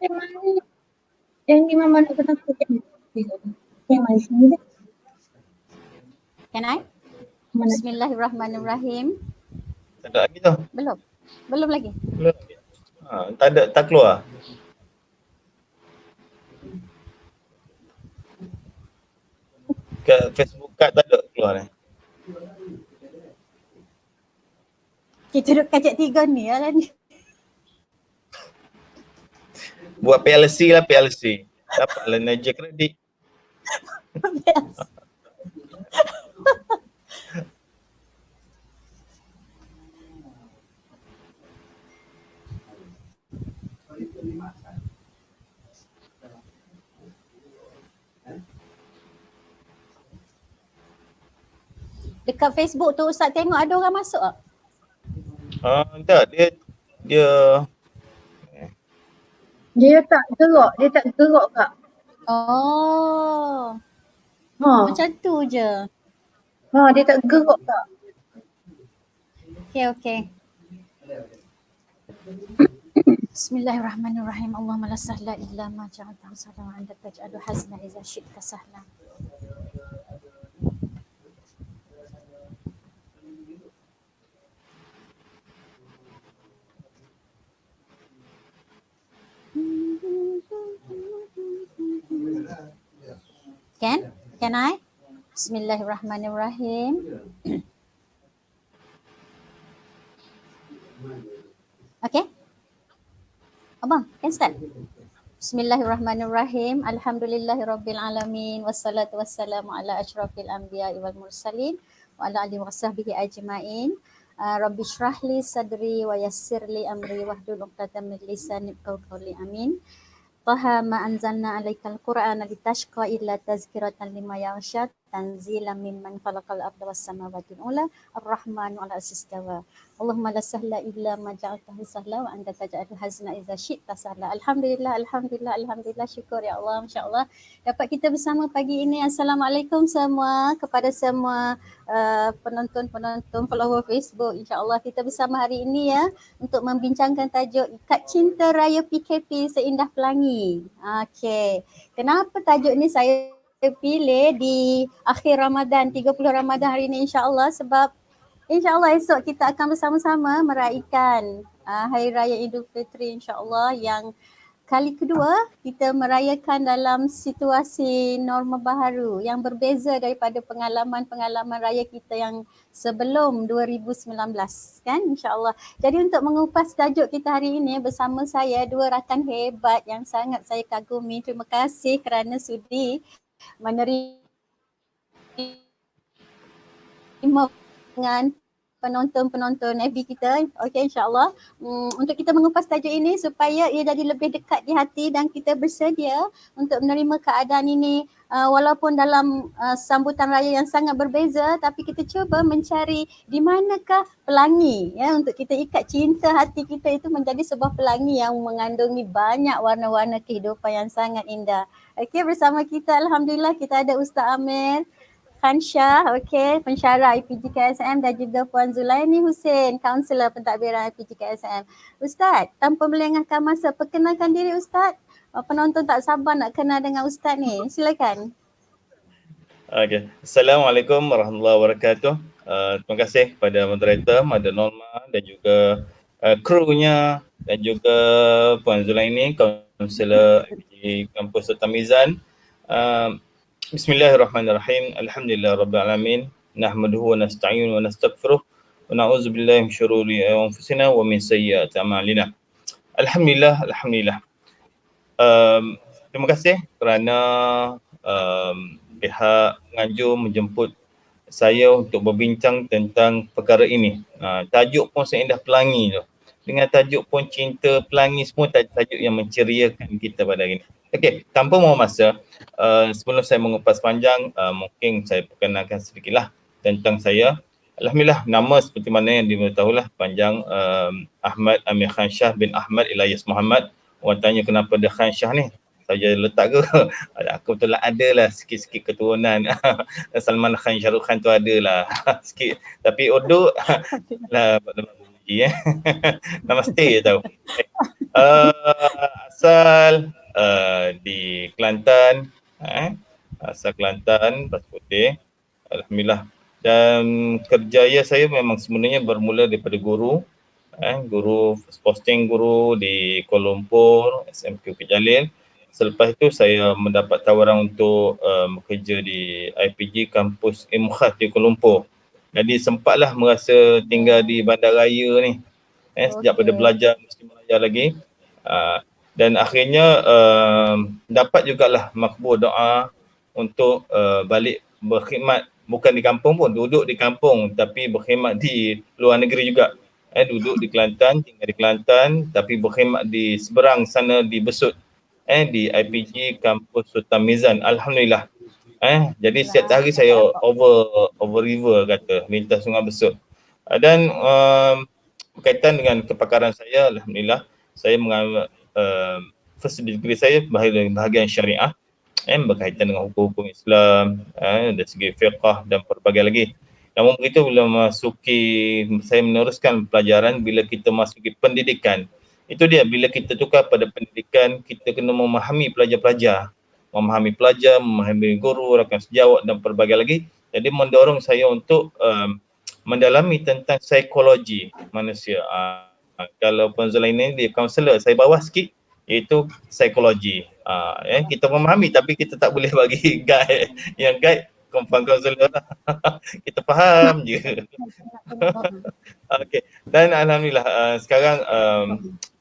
mana yang di mana kena yang mana sini deh. Can I? Bismillahirrahmanirrahim. Tak ada lagi tau. Belum lagi. Belum lagi. Tak keluar. Kat Facebook card tak ada keluar ni. Kita duduk kacak tiga ni lah ni. Buat PLC lah PLC. Dapatlah Naja kredit. Dekat Facebook tu Ustaz tengok ada orang masuk tak? Tak, Dia tak gerak Kak. Oh. Macam tu je. Dia tak gerak Kak. Okay. Bismillahirrahmanirrahim. Allahumma la sahla illa ma ja'altahu sahlan wa anta taj'alu hazna idza syi'ta sahlan. Can I? Bismillahirrahmanirrahim. Okay. Abang, can start? Bismillahirrahmanirrahim. Alhamdulillahirabbil alamin wassalatu wassalamu ala asyrafil anbiya'i wal mursalin wa ala alihi wa sahbihi ajmain. Rabbi shrahli sadri wa yassirli amri wahlul 'uqdatam min lisani yafqahu qawli. Amin. Taha ma anzalna 'alaikal qur'ana litashqa illa tazkiratan liman yakhsha tanzilan mimman khalaqal arda was samawati ula ar-rahmanu 'ala istawa. Allahumma la sahla illa ma ja'altahu sahla wa anta taj'alul hazna idza syi'ta sahla. Alhamdulillah, syukur ya Allah, masya-Allah dapat kita bersama pagi ini. Assalamualaikum semua kepada semua penonton-penonton follower Facebook. Insya-Allah kita bersama hari ini ya untuk membincangkan tajuk Ikat Cinta Raya PKP Seindah Pelangi. Okey. Kenapa tajuk ni saya pilih di akhir Ramadan, 30 Ramadan hari ini insya-Allah, sebab insya-Allah esok kita akan bersama-sama meraihkan Hari Raya Idul Fitri insya-Allah yang kali kedua kita merayakan dalam situasi norma baharu yang berbeza daripada pengalaman-pengalaman raya kita yang sebelum 2019 kan insya-Allah. Jadi untuk mengupas tajuk kita hari ini bersama saya dua rakan hebat yang sangat saya kagumi. Terima kasih kerana sudi menerima dengan penonton-penonton FB kita. Okey, insya-Allah untuk kita mengupas tajuk ini supaya ia jadi lebih dekat di hati dan kita bersedia untuk menerima keadaan ini walaupun dalam sambutan raya yang sangat berbeza, tapi kita cuba mencari di manakah pelangi ya untuk kita ikat cinta hati kita itu menjadi sebuah pelangi yang mengandungi banyak warna-warna kehidupan yang sangat indah. Okey, bersama kita alhamdulillah kita ada Ustaz Amir Khansyah, okey, pensyarah IPG KSM dan juga Puan Zulaini Hussein, kaunselor pentadbiran IPG KSM. Ustaz, tanpa melengahkan masa, perkenalkan diri Ustaz. Penonton tak sabar nak kenal dengan Ustaz ni. Silakan. Okey. Assalamualaikum warahmatullahi wabarakatuh. Terima kasih kepada moderator, Mada Norma dan juga krunya dan juga Puan Zulaini, kaunselor IPG Kampus Sultan Mizan. Bismillahirrahmanirrahim. Alhamdulillah rabbil alamin. Nahmaduhu wa nasta'inu wa nastaghfiruh wa na'udzu billahi min syururi anfusina wa min sayyiati a'malina. Alhamdulillah. Terima kasih kerana pihak Nganjur menjemput saya untuk berbincang tentang perkara ini. Tajuk pun Seindah Pelangi tu. Dengan tajuk pun Cinta Pelangi, semua tajuk yang menceriakan kita pada hari ini. Okey, tanpa membuang masa, sebelum saya mengupas panjang, mungkin saya perkenalkan sedikitlah tentang saya. Alhamdulillah, nama seperti mana yang dimengetahuilah panjang, Ahmad Amir Khansyah bin Ahmad Ilyas Muhammad. Orang tanya kenapa dia Khansyah ni? Saya letak ke? Aku betul lah adalah sikit-sikit keturunan Salman Khan, Shahrukh Khan tu adalah sikit. Tapi Urdu lah, Namaste je tahu. Asal di Kelantan, asal Kelantan, Pasir Putih, alhamdulillah. Dan kerjaya saya memang sebenarnya bermula daripada guru, guru first posting guru di Kuala Lumpur, SMQ Bukit Jalil. Selepas itu saya mendapat tawaran untuk bekerja di IPG kampus Ilmu Khas di Kuala Lumpur. Jadi sempatlah merasa tinggal di bandaraya ni. Sejak pada belajar mesti belajar lagi. Dan akhirnya dapat jugalah makbul doa untuk balik berkhidmat, bukan di kampung pun, duduk di kampung tapi berkhidmat di luar negeri juga. Duduk di Kelantan, tinggal di Kelantan tapi berkhidmat di seberang sana di Besut, di IPG kampus Sultan Mizan. Alhamdulillah. Jadi setiap hari saya over river kata, lintas Sungai Besut. Dan berkaitan dengan kepakaran saya, alhamdulillah saya mengambil first degree saya bahagian syariah, berkaitan dengan hukum-hukum Islam, dari segi fiqh dan pelbagai lagi. Namun begitu bila saya meneruskan pelajaran, bila kita masuki pendidikan, itu dia, bila kita tukar pada pendidikan, kita kena memahami pelajar-pelajar, memahami guru, rakan sejawat dan pelbagai lagi. Jadi mendorong saya untuk mendalami tentang psikologi manusia. Kalau Puan Zulaini dia kaunselor, saya bawah sikit, iaitu psikologi. Kita memahami tapi kita tak boleh bagi guide. Yang guide confirm kaunselor lah. Kita faham je. Okey. Dan alhamdulillah sekarang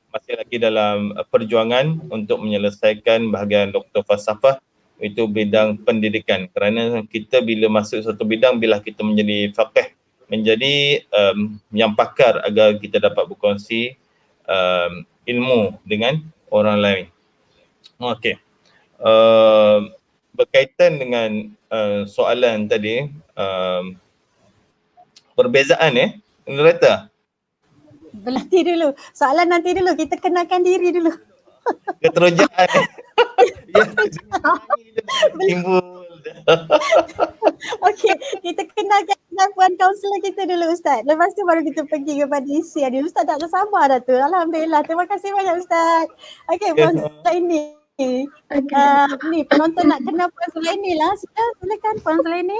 masih lagi dalam perjuangan untuk menyelesaikan bahagian doktor falsafah, itu bidang pendidikan. Kerana kita bila masuk satu bidang, bila kita menjadi faqih, menjadi yang pakar agar kita dapat berkongsi ilmu dengan orang lain. Okey. Berkaitan dengan soalan tadi, perbezaan Nureta. Nanti dulu. Soalan nanti dulu. Kita kenalkan diri dulu. Keterujaan. Timbul. Okey, kita kenalkan puan kaunselor kita dulu Ustaz. Lepas tu baru kita pergi kepada isi. Ustaz tak sabar dah tu. Alhamdulillah. Terima kasih banyak Ustaz. Okey, Puan Zulaini. Ni penonton nak kenal Puan Zulaini lah. Silakan Puan Zulaini.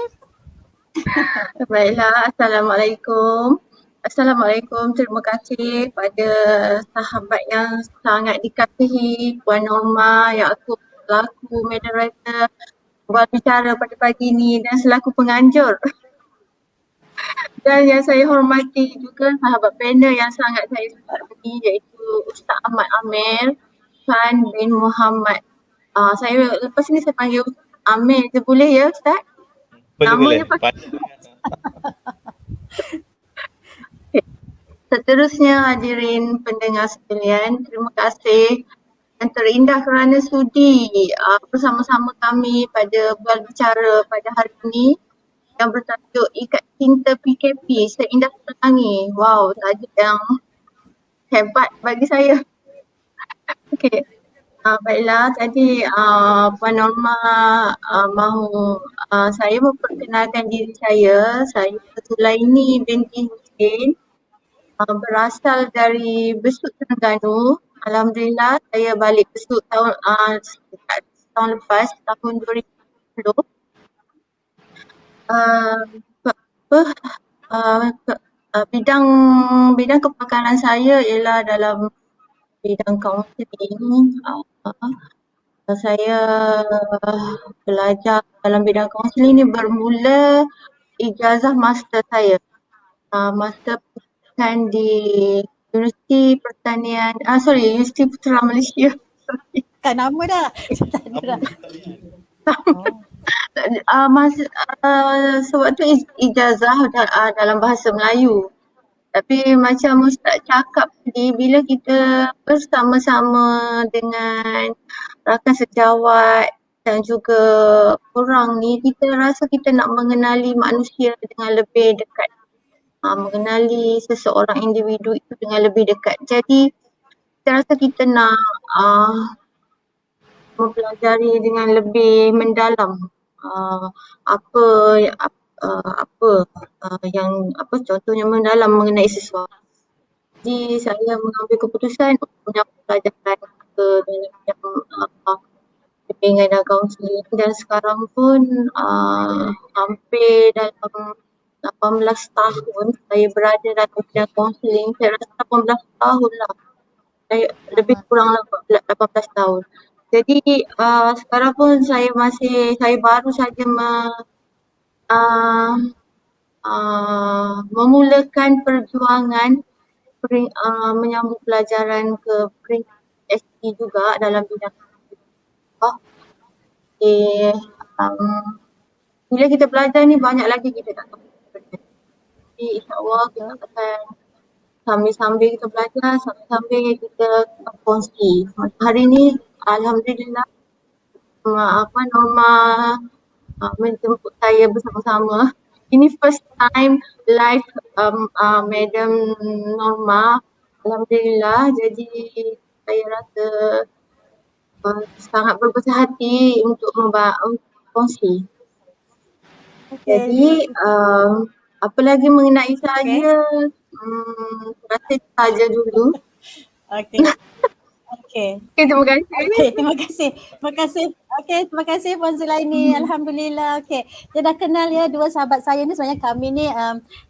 Baiklah, Assalamualaikum. Assalamualaikum, terima kasih pada sahabat yang sangat dikasihi, Puan Norma yang aku selaku moderator berbicara pada pagi ni dan selaku penganjur. Dan yang saya hormati juga sahabat panel yang sangat saya hormati iaitu Ustaz Ahmad Amir Khan bin Muhammad. Saya lepas ni saya panggil Amir je boleh ya Ustaz? Boleh. Seterusnya hadirin pendengar sekalian, terima kasih dan terindah kerana sudi bersama-sama kami pada berbicara pada hari ini yang bertajuk Ikat Cinta PKP Seindah Pelangi. Wow, tajuk yang hebat bagi saya. Okey. Baiklah, tadi Puan Norma mahu saya memperkenalkan diri saya. Saya Zulaini binti Husin. Berasal dari Besut Terengganu. Alhamdulillah saya balik Besut tahun lepas, tahun 2020. Bidang kepakaran saya ialah dalam bidang kaunseling. Saya belajar dalam bidang kaunseling ni bermula ijazah master saya. Master di Universiti Pertanian, Universiti Putra Malaysia. Kan nama dah. Tak ada dah. Sewaktu ijazah dalam bahasa Melayu. Tapi macam Ustaz cakap tadi, bila kita bersama-sama dengan rakan sejawat dan juga orang ni, kita rasa kita nak mengenali manusia dengan lebih dekat. Mengenali seseorang individu itu dengan lebih dekat. Jadi saya rasa kita nak mempelajari dengan lebih mendalam contohnya mendalam mengenai sesuatu. Jadi saya mengambil keputusan untuk menyambung pelajaran ke dalam bidang bimbingan dan kaunseling, dan sekarang pun hampir dalam 18 tahun saya berada dalam bidang kaunseling. Saya rasa 18 tahun lah. Saya lebih Lama. kuranglah 18 tahun. Jadi sekarang pun saya baru saja memulakan perjuangan menyambung pelajaran ke peringkat PhD juga dalam bidang okay. Bila kita belajar ni banyak lagi kita tak tahu. Jadi insyaAllah kita akan sambil-sambil kita belajar, sambil-sambil kita kongsi. Hari ni Alhamdulillah Norma menjemput saya bersama-sama. Ini first time live Madam Norma. Alhamdulillah, jadi saya rasa sangat berbesar hati untuk kongsi. Jadi apa lagi mengenai saya, rasa saja dulu. Okey. Okey. Okay, terima kasih. Okey, terima kasih. Terima kasih. Okey, terima kasih Puan Zulaini. Alhamdulillah. Okey. Dia dah kenal ya dua sahabat saya ni, sebenarnya kami ni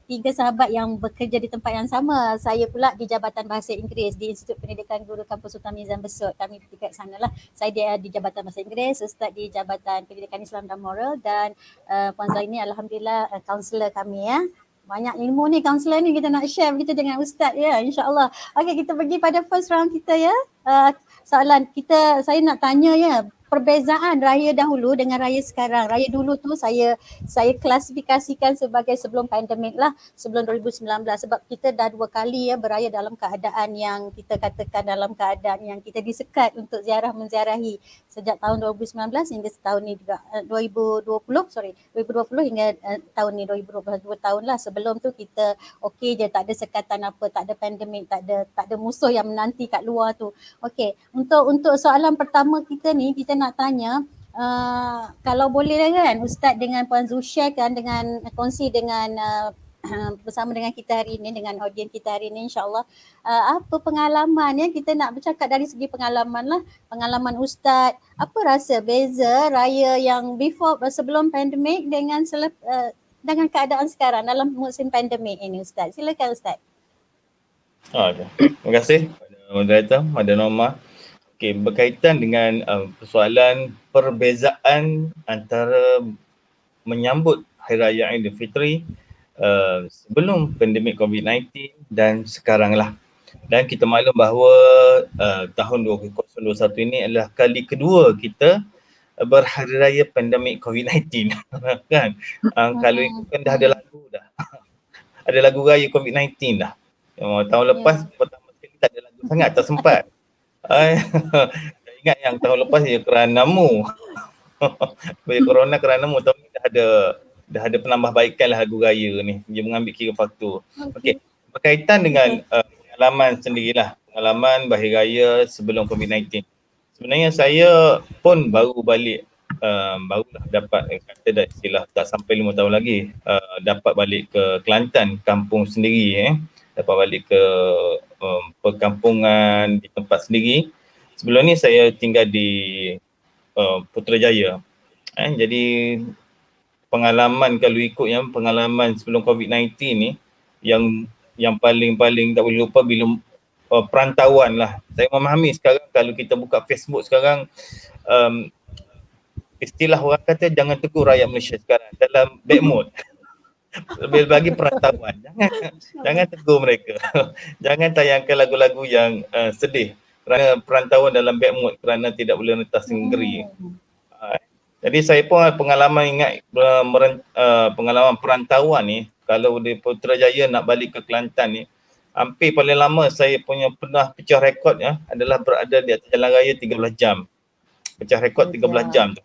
tiga sahabat yang bekerja di tempat yang sama. Saya pula di Jabatan Bahasa Inggeris di Institut Pendidikan Guru Kampus Sultan Nizam Besut. Kami bertiga sana lah. Saya di Jabatan Bahasa Inggeris, Ustaz di Jabatan Pendidikan Islam dan Moral, dan Puan Zulaini alhamdulillah kaunselor kami ya. Banyak ilmu ni kaunselor ni kita nak share begitu dengan Ustaz ya, insyaAllah. Okey, kita pergi pada first round kita ya. Soalan kita, saya nak tanya ya, perbezaan raya dahulu dengan raya sekarang. Raya dulu tu saya klasifikasikan sebagai sebelum pandemik lah, sebelum 2019, sebab kita dah 2 kali ya beraya dalam keadaan yang kita katakan dalam keadaan yang kita disekat untuk menziarahi sejak tahun 2019 hingga tahun ni juga 2020 hingga tahun ni 2022 tahun lah. Sebelum tu kita okey je, tak ada sekatan apa, tak ada pandemik, tak ada musuh yang menanti kat luar tu. Okey, untuk soalan pertama kita ni, kita nak tanya kalau boleh kan Ustaz dengan Puan Zu sharekan dengan kongsi dengan bersama dengan kita hari ini, dengan audiens kita hari ini insyaAllah, apa pengalaman ya, kita nak bercakap dari segi pengalaman lah, pengalaman Ustaz, apa rasa beza raya yang sebelum pandemik dengan keadaan sekarang dalam musim pandemik ini Ustaz. Silakan Ustaz. Terima kasih kepada moderator, Madam Norma. Okey, berkaitan dengan persoalan perbezaan antara menyambut Hari Raya Aidilfitri sebelum pandemik COVID-19 dan sekarang lah. Dan kita maklum bahawa tahun 2021 ini adalah kali kedua kita berhari raya pandemik COVID-19 kan. Kalau ikutkan dah ada lagu dah. Ada lagu raya COVID-19 dah. Tahun lepas pertama sekali tak ada lagu sangat, tak sempat. Saya ingat yang tahun lepas ya Keranamu. Bagi corona Keranamu, tahun ni dah ada penambahbaikan lah lagu raya ni. Dia mengambil kira faktor. Okey, berkaitan dengan pengalaman sendirilah, pengalaman Bahari Raya sebelum COVID-19. Sebenarnya saya pun baru balik, barulah dapat kata dah istilah tak sampai 5 tahun lagi dapat balik ke Kelantan, kampung sendiri dapat balik ke perkampungan di tempat sendiri. Sebelum ni saya tinggal di Putrajaya. Jadi pengalaman kalau ikut yang pengalaman sebelum COVID-19 ni yang paling tak boleh lupa bila perantauan lah. Saya memahami sekarang kalau kita buka Facebook sekarang istilah orang kata jangan tegur rakyat Malaysia sekarang dalam bad mood. Lebih bagi perantauan, jangan tegur mereka. Jangan tayangkan lagu-lagu yang sedih kerana perantauan dalam bad mood kerana tidak boleh rentas negeri. Jadi saya pun pengalaman ingat pengalaman perantauan ni, kalau di Putrajaya nak balik ke Kelantan ni, hampir paling lama saya punya pernah pecah rekod adalah berada di atas jalan raya 13 jam. Pecah rekod 13 jam tu.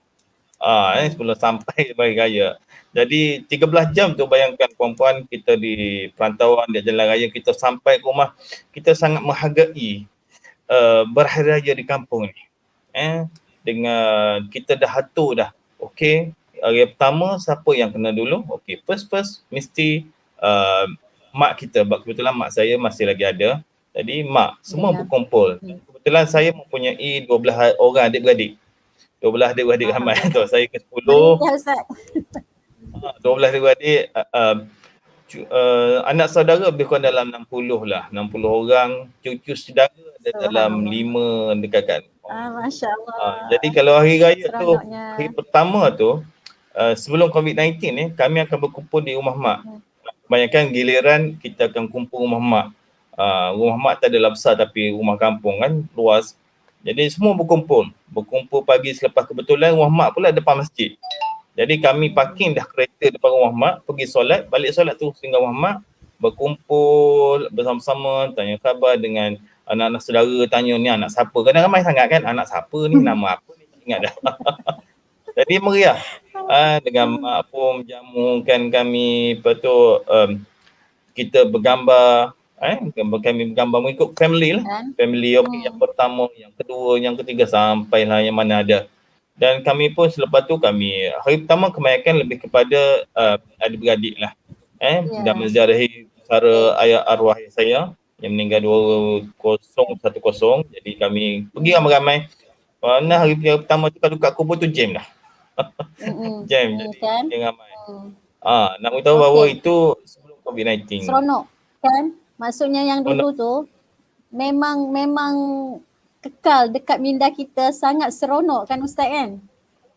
Sebelum sampai Bahari Raya. Jadi 13 jam tu bayangkan puan-puan, kita di perantauan di jalan raya, kita sampai ke rumah, kita sangat menghargai berhari raya di kampung ni. Dengan kita dah atur dah. Okey, hari pertama siapa yang kena dulu? Okey, first mesti mak kita. Kebetulan mak saya masih lagi ada. Jadi mak semua Dengan berkumpul. Kebetulan saya mempunyai 12 orang adik-beradik. 12 adik-beradik ramai tu. Saya ke 10. Meriah Ustaz. 12 adik-beradik, anak saudara lebih kurang dalam 60 lah. 60 orang. Cucu saudara ada dalam Subhanallah. 5 dekat. Masya Allah. Jadi kalau hari raya tu, Seronoknya. hari pertama tu, sebelum COVID-19 ni, kami akan berkumpul di rumah mak. Kebanyakan giliran kita akan kumpul rumah mak. Rumah mak tak adalah besar tapi rumah kampung kan luas. Jadi semua berkumpul. Berkumpul pagi selepas kebetulan rumah mak pula depan masjid. Jadi kami parking dah kereta depan rumah mak, pergi solat, balik solat terus tinggal rumah mak, berkumpul bersama-sama, tanya khabar dengan anak-anak saudara, tanya ni anak siapa. Kadang ramai sangat kan, anak siapa ni, nama apa ni, ingat dah. Jadi meriah. Dengan mak pun menjamukan kami, lepas tu kita bergambar, kami bergambar mengikut family lah. Family yang pertama, yang kedua, yang ketiga sampailah yang mana ada. Dan kami pun selepas tu kami, hari pertama kebanyakan lebih kepada adik-beradik lah. Dan menziarahi pusara ayah arwah ayah saya yang meninggal 2010. Jadi kami pergi ramai-ramai. Mana hari pertama tu kalau kat kubur tu jam dah. Jam jadi Kan? ramai. Nak beritahu bahawa itu sebelum COVID-19. Seronok kan? Maksudnya yang dulu tu memang kekal dekat minda kita, sangat seronok kan Ustaz kan?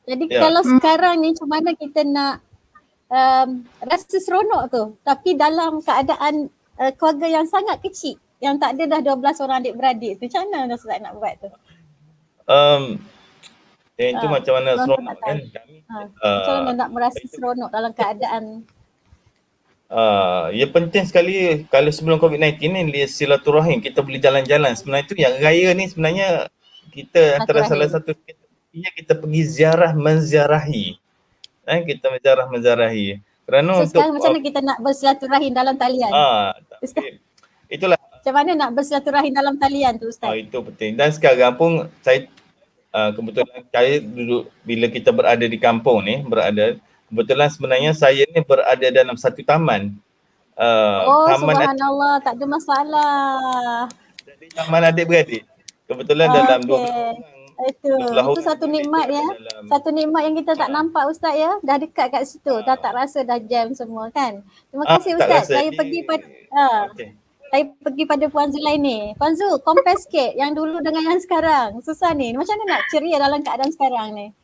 Jadi kalau sekarang ni macam mana kita nak rasa seronok tu tapi dalam keadaan keluarga yang sangat kecil yang tak ada dah 12 orang adik-beradik tu, macam mana Ustaz nak buat tu? Itu macam mana seronok kan? Macam mana nak merasa seronok dalam keadaan ya penting sekali kalau sebelum COVID-19 ni silaturahim, kita boleh jalan-jalan. Sebenarnya itu yang raya ni sebenarnya kita antara salah satu kita pergi ziarah menziarahi. Kita menziarahi. Kerana so, sekarang macam mana kita nak bersilaturahim dalam talian? Itulah. Macam mana nak bersilaturahim dalam talian tu Ustaz? Itu penting. Dan sekarang pun saya kebetulan saya duduk bila kita berada di kampung ni, kebetulan sebenarnya saya ni berada dalam satu taman. Taman subhanallah, tak ada masalah. Jadi taman adik-beradik. Kebetulan dalam 12 orang. Itu satu nikmat ya. Satu nikmat yang kita tak nampak Ustaz ya. Dah dekat kat situ. Dah tak rasa dah jam semua kan. Terima kasih Ustaz. Saya pergi saya pergi pada Puan Zulaini. Puan Zul, compare sikit yang dulu dengan yang sekarang. Susah ni. Macam mana nak ceria dalam keadaan sekarang ni?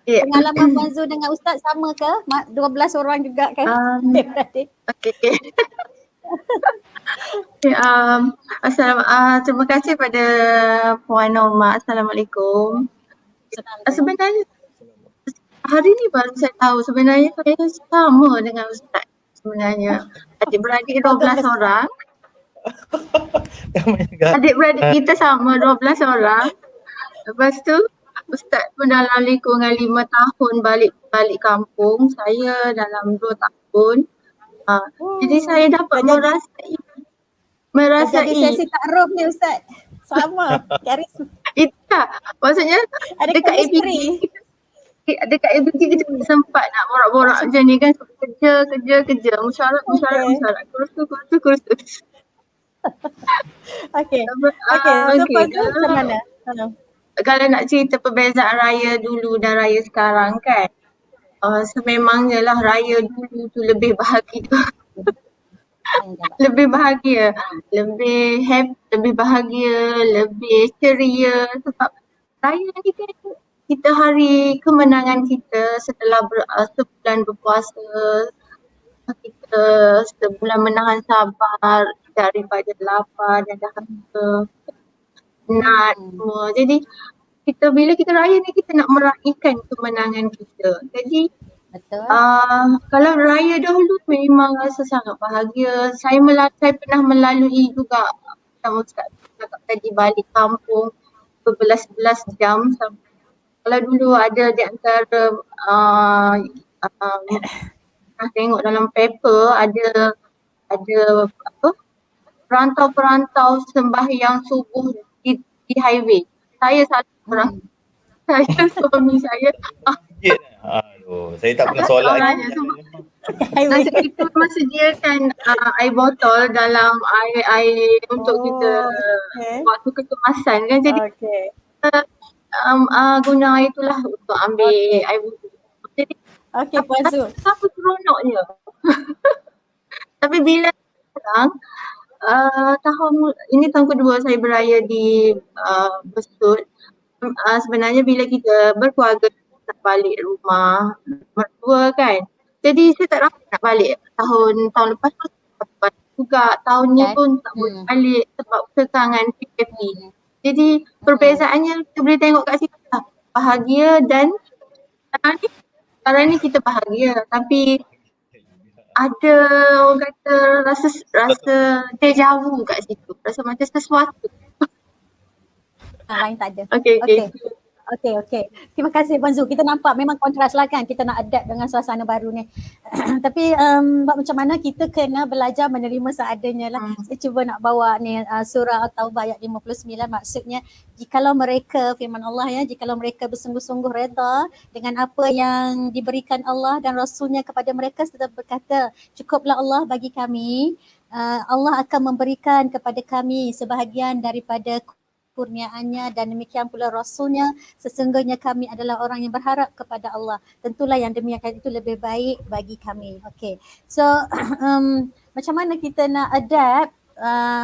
Pengalaman Puan Zul dengan Ustaz sama ke? 12 orang juga kan? Terima kasih pada Puan Norma. Assalamualaikum. Sebenarnya hari ni baru saya tahu sebenarnya saya sama dengan Ustaz sebenarnya. Adik-beradik 12 orang. Adik-beradik kita sama 12 orang. Lepas tu Ustaz pun dalam lingkungan 5 tahun balik kampung. Saya dalam 2 tahun. Jadi saya dapat merasai. Jadi sesi takruf ni Ustaz. Sama. Itulah. Maksudnya dekat APG kita sempat nak borak-borak macam ni kan. Kerja. Musyarat. Kursus. Okey. So macam mana? Kalau nak cerita perbezaan raya dulu dan raya sekarang kan. Sememangnya lah raya dulu tu lebih bahagia. Lebih bahagia, lebih happy, lebih bahagia, lebih ceria sebab raya ni kan kita hari kemenangan kita setelah sebulan berpuasa, kita sebulan menahan sabar daripada lapar dan dahaga, penat semua. Jadi bila kita raya ni kita nak meraihkan kemenangan kita. Jadi kalau raya dahulu memang rasa sangat bahagia. Saya pernah melalui juga macam Ustaz cakap tadi balik kampung berbelas-belas jam. Kalau dulu ada di antara tengok dalam paper ada perantau-perantau sembahyang subuh di highway. Saya satu orang. Saya suami saya Aduh, saya tak pernah solat lagi. Highway. Nasi itu memang sediakan air botol dalam air untuk kita Okay. waktu kecemasan kan. Jadi Okay. guna air itulah untuk ambil air wuduk. Jadi Okay, Puan Su. apa seronoknya. Tapi bila sekarang ini tahun kedua saya beraya di Besut. Sebenarnya bila kita berkeluarga nak balik rumah mertua kan. Jadi saya tak dapat nak balik. Tahun lepas tu tak dapat balik juga. Tahun ni Okay. pun tak boleh balik sebab kekangan PKP. Hmm. Jadi perbezaannya kita boleh tengok kat situ lah. Bahagia dan sekarang ni kita bahagia. Tapi ada orang kata rasa deja vu kat situ. Rasa macam sesuatu. Lain tak ada. Okay. Okay. Terima kasih Puan Zu. Kita nampak memang kontras lah kan. Kita nak adapt dengan suasana baru ni. Tapi macam mana kita kena belajar menerima seadanya lah. Saya cuba nak bawa ni surah At-Taubah ayat 59. Maksudnya jikalau mereka, firman Allah ya, jikalau mereka bersungguh-sungguh reda dengan apa yang diberikan Allah dan Rasulnya kepada mereka serta berkata, cukuplah Allah bagi kami. Allah akan memberikan kepada kami sebahagian daripada kurniaannya dan demikian pula Rasulnya, sesungguhnya kami adalah orang yang berharap kepada Allah. Tentulah yang demikian itu lebih baik bagi kami. Okay. So macam mana kita nak adapt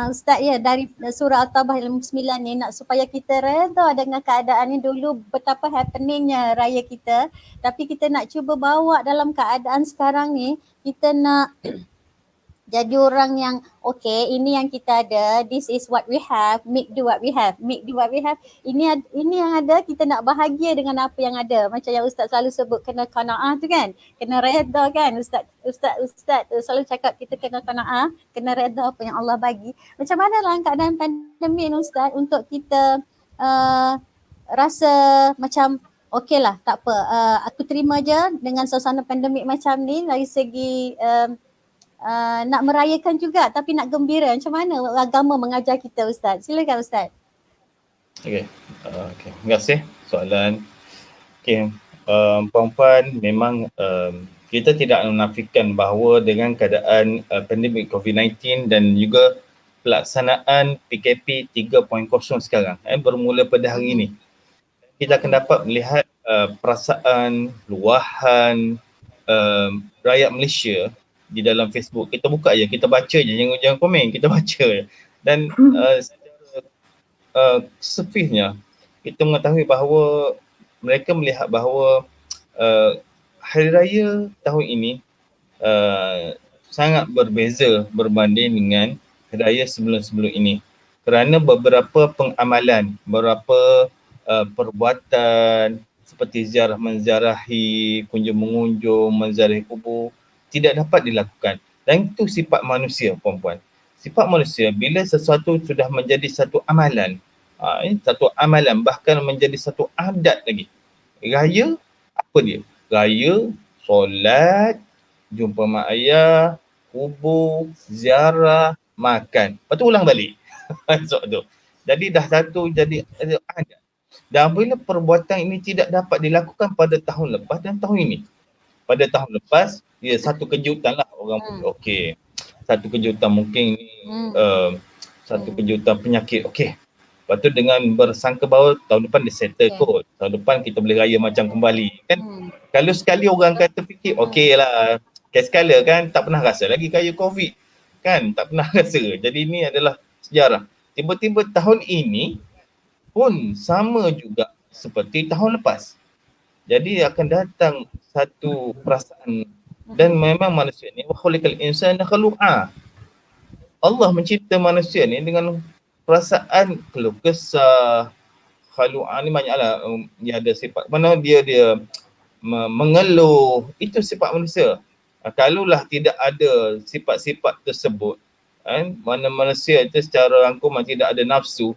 Ustaz ya dari surah At-Taubah 59 ni nak supaya kita reda dengan keadaan ni. Dulu betapa happeningnya raya kita, tapi kita nak cuba bawa dalam keadaan sekarang ni, kita nak jadi orang yang okay, ini yang kita ada, this is what we have, make do what we have. Ini yang ada, kita nak bahagia dengan apa yang ada. Macam yang Ustaz selalu sebut, kena qanaah tu kan, kena reda kan. Ustaz selalu cakap kita kena qanaah, kena reda apa yang Allah bagi. Macam mana dalam keadaan pandemik ni Ustaz untuk kita rasa macam okey lah, tak apa, aku terima je dengan suasana pandemik macam ni dari segi nak merayakan juga tapi nak gembira. Macam mana agama mengajar kita Ustaz? Silakan Ustaz. Okay. Terima kasih soalan. Okay. Puan-puan, memang kita tidak menafikan bahawa dengan keadaan pandemik COVID-19 dan juga pelaksanaan PKP 3.0 sekarang bermula pada hari ini, kita akan dapat melihat perasaan luahan rakyat Malaysia di dalam Facebook. Kita buka je, kita baca je, jangan komen, kita baca je. Dan secara sefihnya kita mengetahui bahawa mereka melihat bahawa hari raya tahun ini sangat berbeza berbanding dengan hari raya sebelum-sebelum ini, kerana beberapa pengamalan, beberapa perbuatan seperti ziarah menziarahi, kunjung mengunjung, menziarahi kubur tidak dapat dilakukan. Dan itu sifat manusia, puan-puan. Sifat manusia bila sesuatu sudah menjadi satu amalan, bahkan menjadi satu adat lagi. Raya, apa dia? Raya, solat, jumpa mak ayah, kubur, ziarah, makan. Lepas tu ulang balik. Jadi dah satu jadi adat. Dan bila perbuatan ini tidak dapat dilakukan pada tahun lepas dan tahun ini. Pada tahun lepas, ya satu kejutan lah orang okey. Satu kejutan mungkin ni satu kejutan penyakit, okey. Lepas tu dengan bersangka bahawa tahun depan dia settle kot. Tahun depan kita boleh raya macam kembali kan. Kalau sekali orang kata fikir okey lah, case skala kan, tak pernah rasa lagi kaya COVID kan, tak pernah rasa. Jadi ini adalah sejarah. Tiba-tiba tahun ini pun sama juga seperti tahun lepas. Jadi akan datang satu perasaan, dan memang manusia ni khuliqal insana khalu'a. Allah mencipta manusia ni dengan perasaan keluh kesah. Khalu'a ni banyaklah dia ada sifat mana dia mengeluh, itu sifat manusia. Kalaulah tidak ada sifat-sifat tersebut, mana manusia itu secara rangkuman tidak ada nafsu,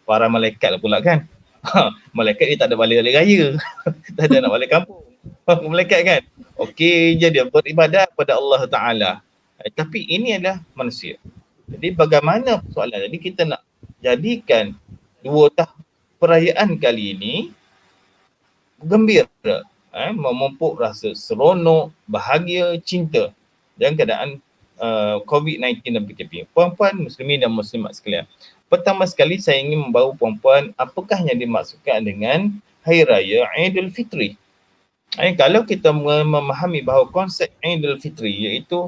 para malaikat lah pula kan. Malaikat dia tak ada balik raya. Tak ada nak balik kampung. Malaikat kan. Okey je dia beribadat pada Allah Ta'ala. Tapi ini adalah manusia. Jadi bagaimana soalan? Jadi kita nak jadikan dua perayaan kali ini gembira. memupuk rasa seronok, bahagia, cinta dalam keadaan COVID-19 dan PKP. Puan-puan muslimin dan muslimat sekalian. Pertama sekali saya ingin membawa puan-puan apakah yang dimaksudkan dengan Hari Raya Aidilfitri. Kalau kita memahami bahawa konsep Aidilfitri iaitu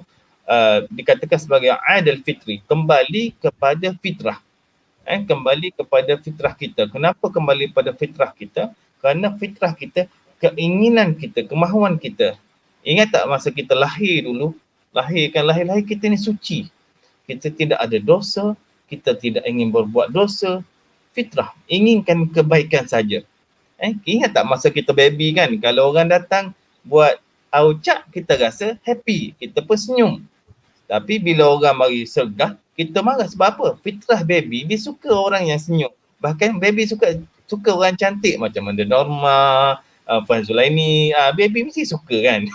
dikatakan sebagai Aidilfitri, kembali kepada fitrah. Kembali kepada fitrah kita. Kenapa kembali pada fitrah kita? Kerana fitrah kita, keinginan kita, kemahuan kita. Ingat tak masa kita lahir dulu, lahir kita ni suci. Kita tidak ada dosa, kita tidak ingin berbuat dosa. Fitrah, inginkan kebaikan saja. Ingat tak masa kita baby kan, kalau orang datang buat aucak, kita rasa happy, kita pun senyum. Tapi bila orang mari sergah, kita marah sebab apa? Fitrah baby, dia suka orang yang senyum. Bahkan baby suka orang cantik macam Manda Norma, Puan Zulaini, baby mesti suka kan.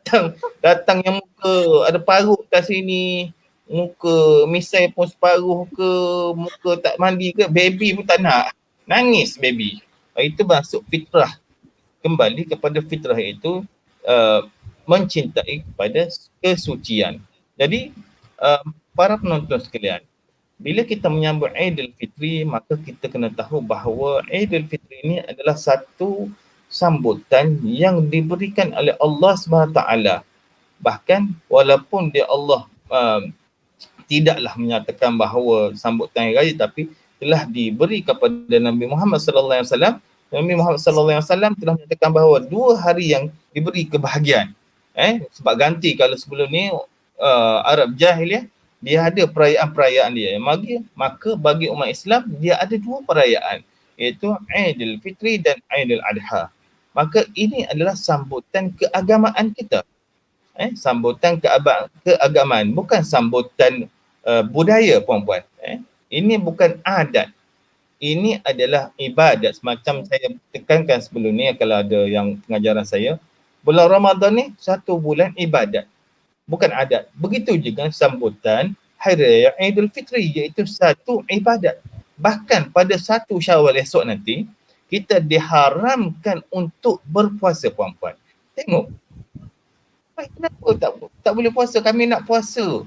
Kalau datang yang muka ada parut kat sini, muka misai pun separuh ke, muka tak mandi ke, baby pun tak nak. Nangis baby. Itu masuk fitrah. Kembali kepada fitrah itu mencintai kepada kesucian. Jadi para penonton sekalian, bila kita menyambut Aidilfitri, maka kita kena tahu bahawa Aidilfitri ini adalah satu sambutan yang diberikan oleh Allah SWT. Bahkan walaupun dia Allah tidaklah menyatakan bahawa sambutan Hari Raya, tapi telah diberi kepada Nabi Muhammad sallallahu alaihi wasallam. Nabi Muhammad sallallahu alaihi wasallam telah menyatakan bahawa 2 hari yang diberi kebahagiaan. Sebab ganti kalau sebelum ni Arab Jahiliyah dia ada perayaan-perayaan dia. Maka bagi umat Islam dia ada 2 perayaan, iaitu Aidilfitri dan Aidil Adha. Maka ini adalah sambutan keagamaan kita. Sambutan keagamaan, bukan sambutan budaya puan-puan. Ini bukan adat. Ini adalah ibadat. Semacam saya tekankan sebelum ni, kalau ada yang pengajaran saya, bulan Ramadan ni 1 bulan ibadat, bukan adat. Begitu juga sambutan Hari Raya Aidilfitri, iaitu satu ibadat. Bahkan pada 1 Syawal esok nanti, kita diharamkan untuk berpuasa puan-puan. Tengok. Kenapa tak boleh puasa? Kami nak puasa.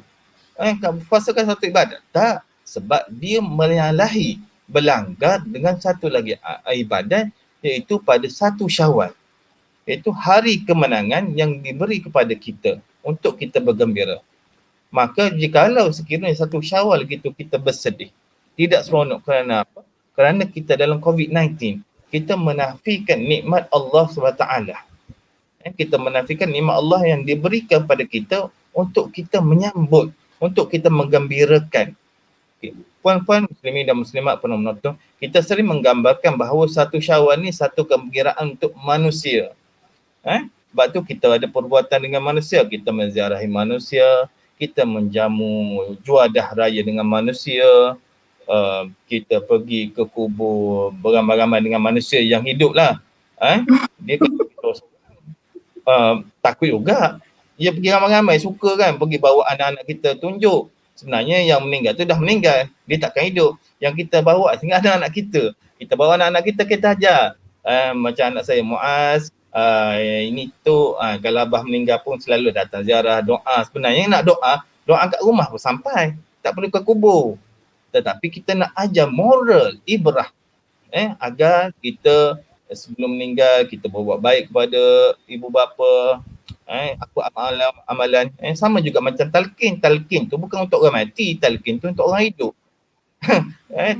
Puasa kan satu ibadat. Tak. Sebab dia menyalahi, berlanggar dengan satu lagi ibadat, iaitu pada 1 Syawal. Iaitu hari kemenangan yang diberi kepada kita untuk kita bergembira. Maka jikalau sekiranya 1 Syawal gitu kita bersedih, tidak seronok, kerana apa? Kerana kita dalam COVID-19, kita menafikan nikmat Allah SWT. Kita menafikan nikmat Allah yang diberikan pada kita untuk kita menyambut, untuk kita menggembirakan. Puan-puan muslimin dan muslimat penonton, kita sering menggambarkan bahawa 1 Syawal ni satu kegembiraan untuk manusia. Sebab tu kita ada perbuatan dengan manusia, kita menziarahi manusia, kita menjamu juadah raya dengan manusia, kita pergi ke kubur beramai-ramai dengan manusia yang hidup lah. Dia takut juga. Dia pergi ramai-ramai, suka kan, pergi bawa anak-anak kita tunjuk. Sebenarnya yang meninggal tu dah meninggal, dia takkan hidup. Yang kita bawa tinggal anak-anak kita. Kita bawa anak-anak kita ajar. Macam anak saya Muaz, ini tu kalau abah meninggal pun selalu datang ziarah, doa. Sebenarnya nak doa kat rumah pun sampai, tak perlu ke kubur. Tetapi kita nak ajar moral, ibrah, agar kita sebelum meninggal kita berbuat baik kepada ibu bapa. Aku amalan sama juga macam talqin tu bukan untuk orang mati, talqin tu untuk orang hidup.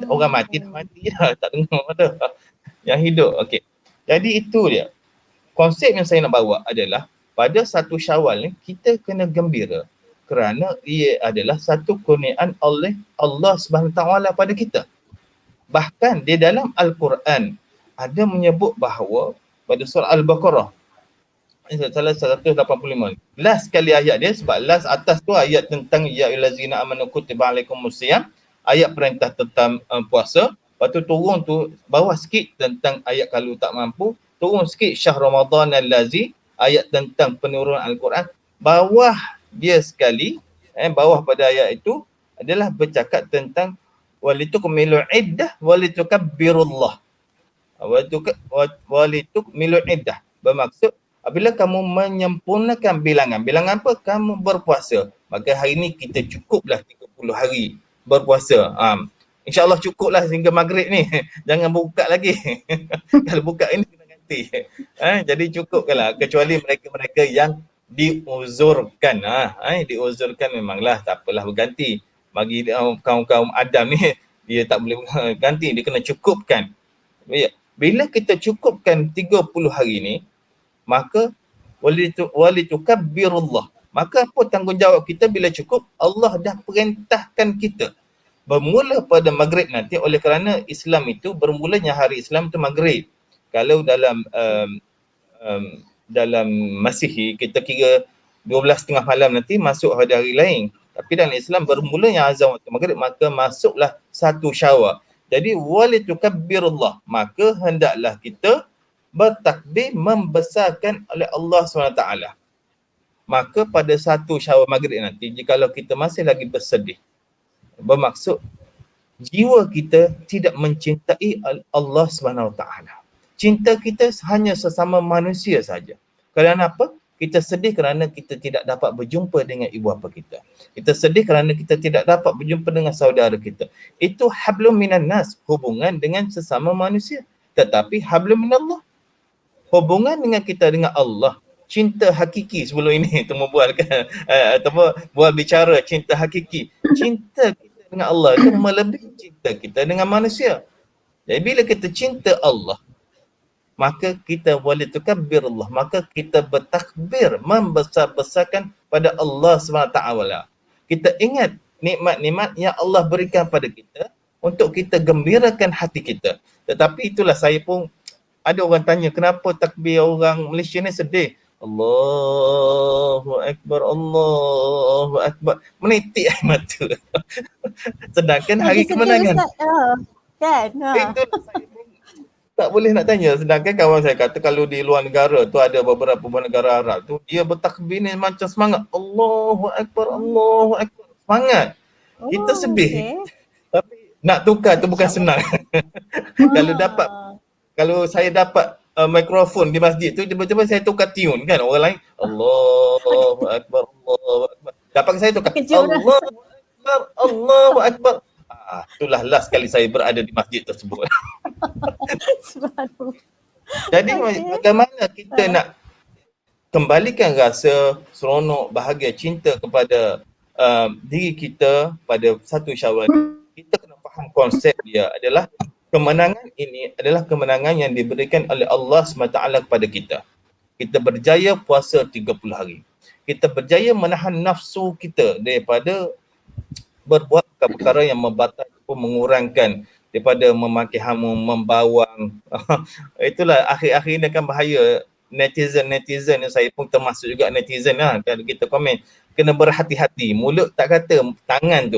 Orang mati dah mati dah, tak dengar dah. Yang hidup, okey. Jadi itu dia. Konsep yang saya nak bawa adalah pada 1 Syawal ni kita kena gembira kerana ia adalah satu kurniaan oleh Allah SWT pada kita. Bahkan di dalam Al-Quran ada menyebut bahawa pada surah Al-Baqarah salah 185. Last kali ayat dia, sebab last atas tu ayat tentang ya ayyuhallazina amanu kutiba alaikumusiyam, ayat perintah tentang puasa. Lepas tu turun tu bawah sikit tentang ayat kalau tak mampu, turun sikit syahr Ramadan allazi, ayat tentang penurunan Al-Quran. Bawah dia sekali, bawah pada ayat itu adalah bercakap tentang walitukmilu iddah walitukabbirullah. Walitukmilu iddah. Bermaksud apabila kamu menyempurnakan bilangan. Bilangan apa? Kamu berpuasa. Maka hari ni kita cukuplah 30 hari berpuasa. InsyaAllah cukuplah sehingga maghrib ni. Jangan buka lagi. Kalau buka ini kena ganti. Jadi cukupkanlah. Kecuali mereka-mereka yang diuzurkan. Diuzurkan memanglah tak apalah berganti. Bagi kaum-kaum Adam ni, dia tak boleh ganti. Dia kena cukupkan. Bila kita cukupkan 30 hari ni, maka walitukabbirullah. Maka apa tanggungjawab kita bila cukup? Allah dah perintahkan kita bermula pada maghrib nanti, oleh kerana Islam itu bermulanya hari Islam itu maghrib. Kalau dalam Masihi kita kira 12.30 malam nanti masuk pada hari lain. Tapi dalam Islam bermulanya azan waktu maghrib, maka masuklah 1 Syawal. Jadi walitukabbirullah, maka hendaklah kita bertakbir membesarkan oleh Allah SWT. Maka pada 1 Syawal maghrib nanti, jikalau kita masih lagi bersedih, bermaksud jiwa kita tidak mencintai Allah SWT. Cinta kita hanya sesama manusia saja. Kerana apa? Kita sedih kerana kita tidak dapat berjumpa dengan ibu bapa kita. Kita sedih kerana kita tidak dapat berjumpa dengan saudara kita. Itu hablum minan nas, hubungan dengan sesama manusia. Tetapi hablum minallah, hubungan dengan kita dengan Allah, cinta hakiki. Sebelum ini temu bualkan bual bicara cinta hakiki. Cinta kita dengan Allah itu melebihi cinta kita dengan manusia. Jadi bila kita cinta Allah, maka kita walitukabbirullah, maka kita bertakbir membesar-besarkan pada Allah SWT. Kita ingat nikmat-nikmat yang Allah berikan pada kita untuk kita gembirakan hati kita. Tetapi itulah, saya pun ada orang tanya, kenapa takbir orang Malaysia ni sedih? Allahu Akbar, Allahu Akbar. Menitik air mata. Sedangkan hari kemenangan. Kan? Itulah saya pun tak boleh nak tanya. Sedangkan kawan saya kata kalau di luar negara tu, ada beberapa negara Arab tu, dia bertakbir ni macam semangat. Allahu Akbar, Allahu Akbar. Semangat. Kita sedih. Okay. Tapi nak tukar tu bukan senang. Kalau saya dapat mikrofon di masjid tu, tiba-tiba saya tukar tune kan, orang lain Allahu Akbar, Allahu Akbar. Dapat saya tukar Allahu Akbar, Allahu Akbar. Itulah last kali saya berada di masjid tersebut. Jadi bagaimana kita nak kembalikan rasa seronok, bahagia, cinta kepada diri kita pada 1 Syawal. Kita kena faham konsep dia adalah kemenangan ini adalah kemenangan yang diberikan oleh Allah SWT kepada kita. Kita berjaya puasa 30 hari. Kita berjaya menahan nafsu kita daripada berbuat perkara yang membatalkan, mengurangkan, daripada memakai hamu, membawang. Itulah akhir-akhir ini kan bahaya. Netizen, saya pun termasuk juga netizen lah. Kalau kita komen, kena berhati-hati. Mulut tak kata, tangan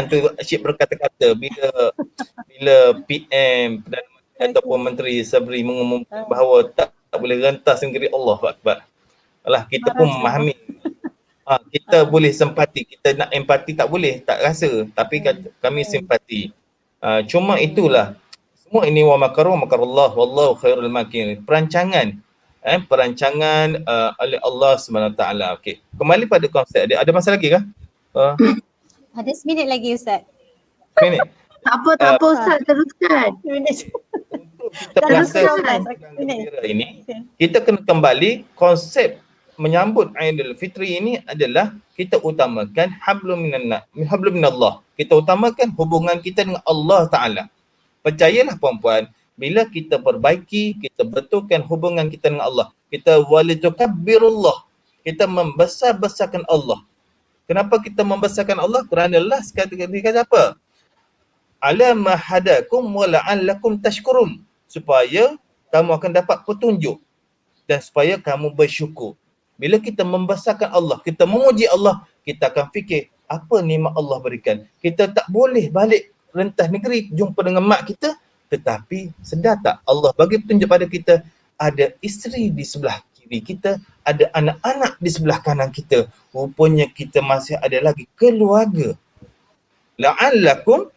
tu asyik berkata-kata. Bila PM Perdana Menteri ataupun Menteri Sabri mengumumkan bahawa tak boleh rentas negeri Allah Akbar. Kita pun memahami. Kita boleh simpati, kita nak empati tak boleh, tak rasa. Tapi kami simpati. Cuma itulah, semua ini wa makaru makarullah wallahu khairul makirin. Perancangan oleh Allah SWT. Okey. Kembali pada konsep dia. Ada masa lagi kah? Ada 1 minit lagi Ustaz. Minit. Tak apa Ustaz, teruskan. Kita berasa ini, kita kena kembali konsep menyambut Aidil Fitri ini adalah kita utamakan hablum minallah. Kita utamakan hubungan kita dengan Allah Ta'ala. Percayalah puan-puan, bila kita perbaiki, kita betulkan hubungan kita dengan Allah, kita walitukabbirullah, kita membesar-besarkan Allah. Kenapa kita membesarkan Allah? Kerana Allah sekali kata apa? Ala ma hadakum wa la'allakum tashkurun. Supaya kamu akan dapat petunjuk dan supaya kamu bersyukur. Bila kita membesarkan Allah, kita memuji Allah, kita akan fikir apa nikmat Allah berikan. Kita tak boleh balik rentas negeri jumpa dengan mak kita, tetapi sedar tak Allah bagi petunjuk pada kita, ada isteri di sebelah kiri kita, ada anak-anak di sebelah kanan kita. Rupanya kita masih ada lagi keluarga. La'allakum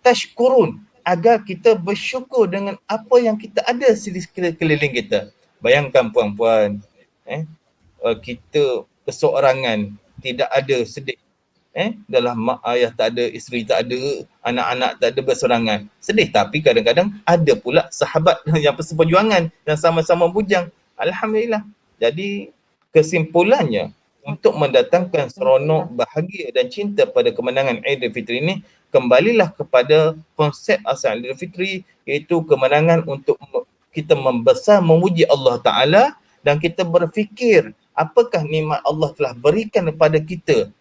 tashkurun. agar kita bersyukur dengan apa yang kita ada di sekeliling kita. Bayangkan puan-puan, kita keseorangan, tidak ada sedih. Dalam mak ayah tak ada, isteri tak ada, anak-anak tak ada, berserangan. Sedih, tapi kadang-kadang ada pula sahabat yang perseperjuangan yang sama-sama bujang. Alhamdulillah. Jadi kesimpulannya, untuk mendatangkan seronok, bahagia dan cinta pada kemenangan Aidilfitri ini, kembalilah kepada konsep asal Aidilfitri, iaitu kemenangan untuk kita membesar memuji Allah Ta'ala dan kita berfikir apakah nikmat Allah telah berikan kepada kita,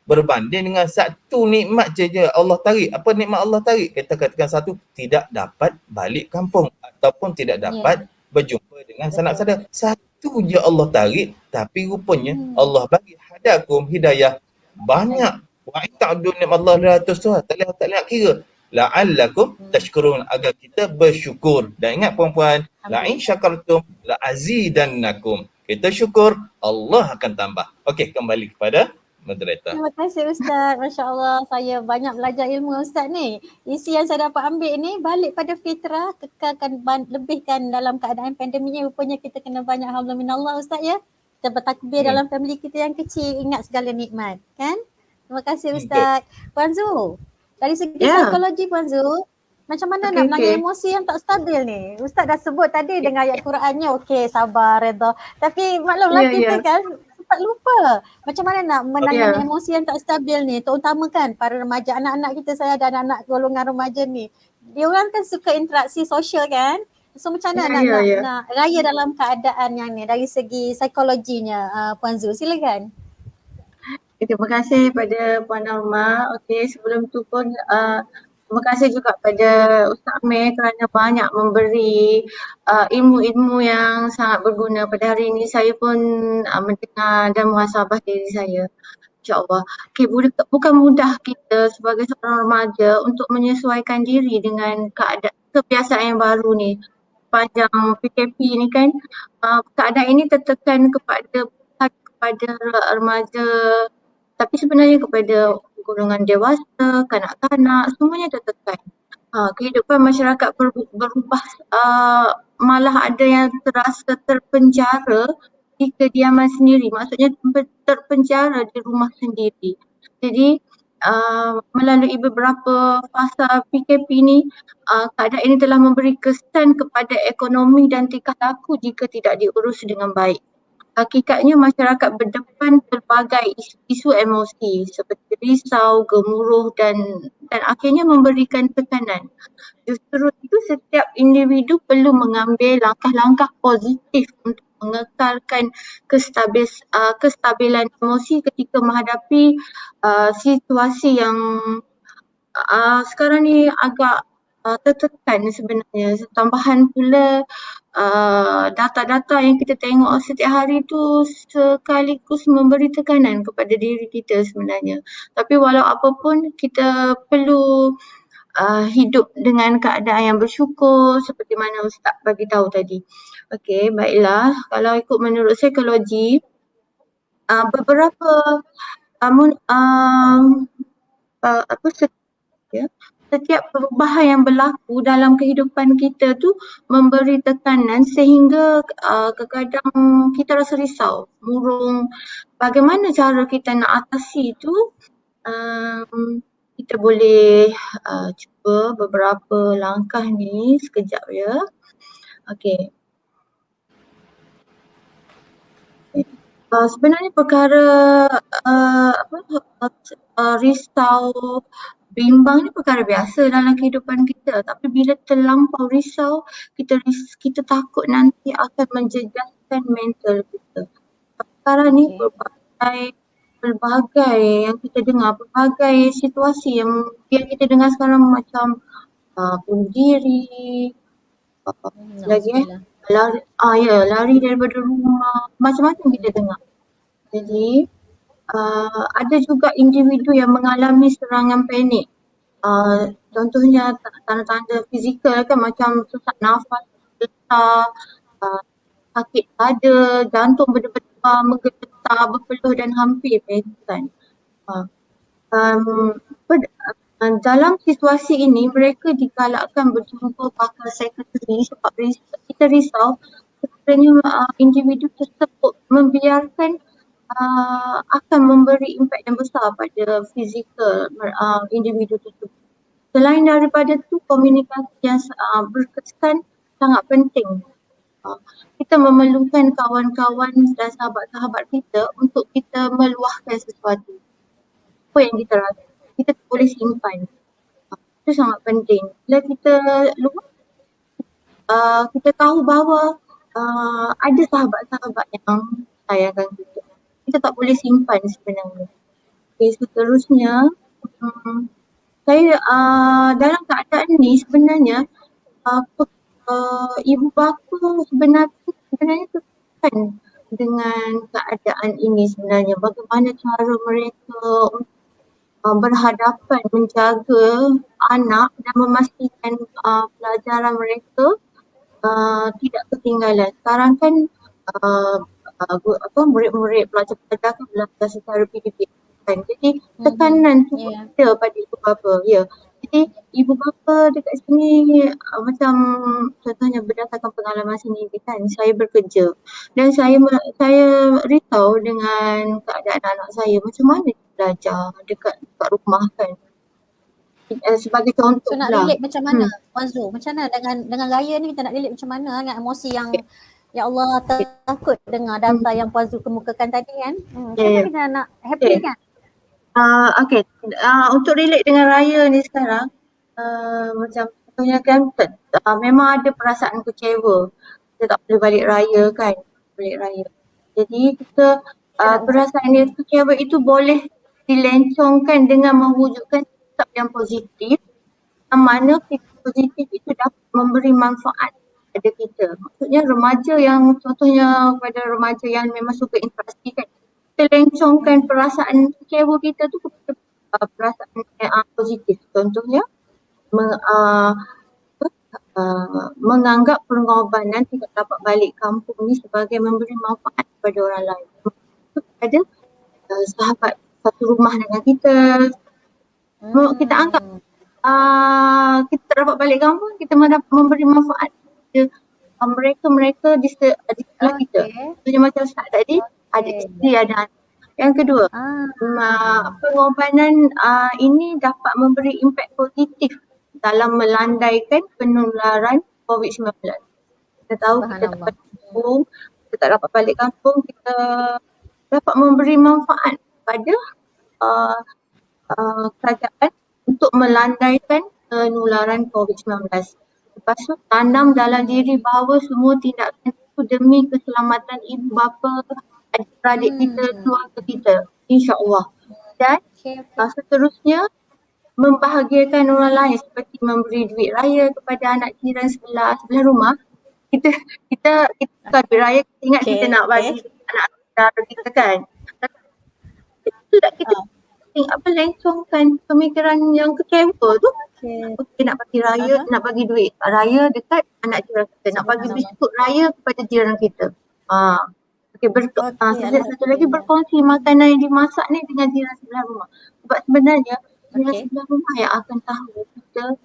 berbanding dengan satu nikmat saja Allah tarik. Apa nikmat Allah tarik? Kita katakan satu, tidak dapat balik kampung ataupun tidak dapat berjumpa dengan sanak saudara. Satu je Allah tarik, tapi rupanya Allah bagi hadakum hidayah banyak. Wa ta'udun nikmat Allah la tuhsuha, tak lihat kira. La'allakum tashkurun, agar kita bersyukur. Dan ingat puan-puan, la'in syakartum la'azidannakum. Kita syukur, Allah akan tambah. Okey, kembali kepada moderator. Terima kasih Ustaz. Masya Allah, saya banyak belajar ilmu Ustaz ni. Isi yang saya dapat ambil ni, balik pada fitrah, kekalkan, lebihkan dalam keadaan pandemik ni. Rupanya kita kena banyak haula minallah Ustaz ya. Kita bertakbir dalam family kita yang kecil, ingat segala nikmat. Kan? Terima kasih Ustaz. Puan Zu, dari segi psikologi Puan Zu, macam mana nak menangani emosi yang tak stabil ni? Ustaz dah sebut tadi dengan ayat Qurannya, okey, sabar, redha. Tapi maklumlah kita kan cepat lupa. Macam mana nak menangani emosi yang tak stabil ni? Terutama kan para remaja, anak-anak kita, saya ada anak-anak golongan remaja ni. Dia orang kan suka interaksi sosial kan? So macam mana nak raya dalam keadaan yang ni dari segi psikologinya, Puan Zu? Silakan. Terima kasih pada Puan Norma. Okey, sebelum tu pun terima kasih juga pada Ustaz Amir kerana banyak memberi ilmu-ilmu yang sangat berguna. Pada hari ini saya pun mendengar dan muhasabah diri saya. InsyaAllah. Okay, bukan mudah kita sebagai seorang remaja untuk menyesuaikan diri dengan kebiasaan yang baru ni. Panjang PKP ni kan, keadaan ini tertekan kepada remaja, tapi sebenarnya kepada golongan dewasa, kanak-kanak, semuanya tertekan. Kehidupan masyarakat berubah, malah ada yang terasa terpenjara di kediaman sendiri, maksudnya terpenjara di rumah sendiri. Jadi melalui beberapa fasa PKP ni, keadaan ini telah memberi kesan kepada ekonomi dan tingkah laku jika tidak diurus dengan baik. Hakikatnya masyarakat berdepan pelbagai isu emosi seperti risau, gemuruh dan akhirnya memberikan tekanan. Justru itu setiap individu perlu mengambil langkah-langkah positif untuk mengekalkan kestabilan emosi ketika menghadapi situasi yang sekarang ni agak tertekan sebenarnya. Tambahan pula data-data yang kita tengok setiap hari tu sekaligus memberi tekanan kepada diri kita sebenarnya. Tapi walau apapun kita perlu hidup dengan keadaan yang bersyukur seperti mana Ustaz bagi tahu tadi. Okey, baiklah. Kalau ikut menurut psikologi, beberapa setiap perubahan yang berlaku dalam kehidupan kita tu memberi tekanan sehingga kadang-kadang kita rasa risau, murung. Bagaimana cara kita nak atasi itu? Kita boleh cuba beberapa langkah ni sekejap ya. Okey. Sebenarnya perkara risau, bimbang ni perkara biasa dalam kehidupan kita, tapi bila terlampau risau, kita takut nanti akan menjejaskan mental kita. Sekarang ni pelbagai yang kita dengar, pelbagai situasi yang kita dengar sekarang macam bunuh diri, lari daripada rumah, macam-macam kita dengar. Jadi ada juga individu yang mengalami serangan panik. Contohnya tanda-tanda fizikal kan, macam sesak nafas, getar, sakit dada, jantung berdebar, menggetar, berpeluh dan hampir pingsan. Dalam situasi ini mereka digalakkan berjumpa pakar psikiatri sebab kita risau sekiranya individu tersebut membiarkan akan memberi impak yang besar pada fizikal individu tersebut. Selain daripada itu, komunikasi yang berkesan sangat penting. Kita memerlukan kawan-kawan dan sahabat-sahabat kita untuk kita meluahkan sesuatu. Apa yang kita rasa, kita tak boleh simpan. Itu sangat penting. Bila kita luah, kita tahu bahawa ada sahabat-sahabat yang sayangkan kita. Kita tak boleh simpan sebenarnya. Okay, seterusnya, saya dalam keadaan ni sebenarnya ibu bapa sebenarnya tertekan dengan keadaan ini sebenarnya. Bagaimana cara mereka berhadapan menjaga anak dan memastikan pelajaran mereka tidak ketinggalan. Sekarang kan murid-murid pelajar-pelajar kan belajar secara PDP kan. Jadi tekanan tu ada pada ibu bapa. Ya. Jadi ibu bapa dekat sini macam contohnya berdasarkan pengalaman sendiri kan, saya bekerja dan saya risau dengan keadaan anak saya. Macam mana dia belajar dekat rumah kan. Sebagai contoh So nak lah. relate macam mana Puan Zu? Macam mana dengan raya ni kita nak relate macam mana dengan emosi yang ya Allah takut dengar data yang Puan Zu kemukakan tadi kan. Macam mana kita nak happy kan? Okay. Untuk relate dengan raya ni sekarang, macam contohnya kan memang ada perasaan kecewa. Kita tak boleh balik raya kan. Balik raya. Jadi kita perasaan yang kecewa itu boleh dilencongkan dengan mewujudkan sikap yang positif. Yang mana sikap positif itu dapat memberi manfaat kepada kita. Maksudnya remaja yang contohnya pada remaja yang memang suka interaksi kan. Kita lencongkan perasaan kecewa kita tu kepada perasaan yang positif. Contohnya menganggap pengorbanan tidak dapat balik kampung ni sebagai memberi manfaat kepada orang lain. Kepada sahabat satu rumah dengan kita. Kita anggap kita tak dapat balik kampung, kita memberi manfaat kepada mereka di sebelah kita. Contohnya macam Ustaz tadi, ada isteri, ada anak. Yang kedua, pengorbanan ini dapat memberi impak positif dalam melandaikan penularan COVID-19. Kita tahu kita dapat kampung, kita tak dapat balik kampung, kita dapat memberi manfaat kepada kerajaan untuk melandaikan penularan COVID-19. Lepas tu tanam dalam diri bahawa semua tindakan itu demi keselamatan ibu bapa, adik-beradik kita, keluarga kita. InsyaAllah. Dan seterusnya membahagiakan orang lain seperti memberi duit raya kepada anak jiran sebelah rumah. Kita bukan duit raya, kita ingat kita nak bagi anak saudara kita kan. Itu tak kita lencongkan pemikiran yang kecewa tu. Okay, nak bagi raya, nak bagi duit raya dekat anak jiran kita, nak bagi biskut raya kepada jiran kita. Satu lagi berkongsi makanan yang dimasak ni dengan jiran sebelah rumah. Sebab sebenarnya jiran sebelah rumah yang akan tahu kita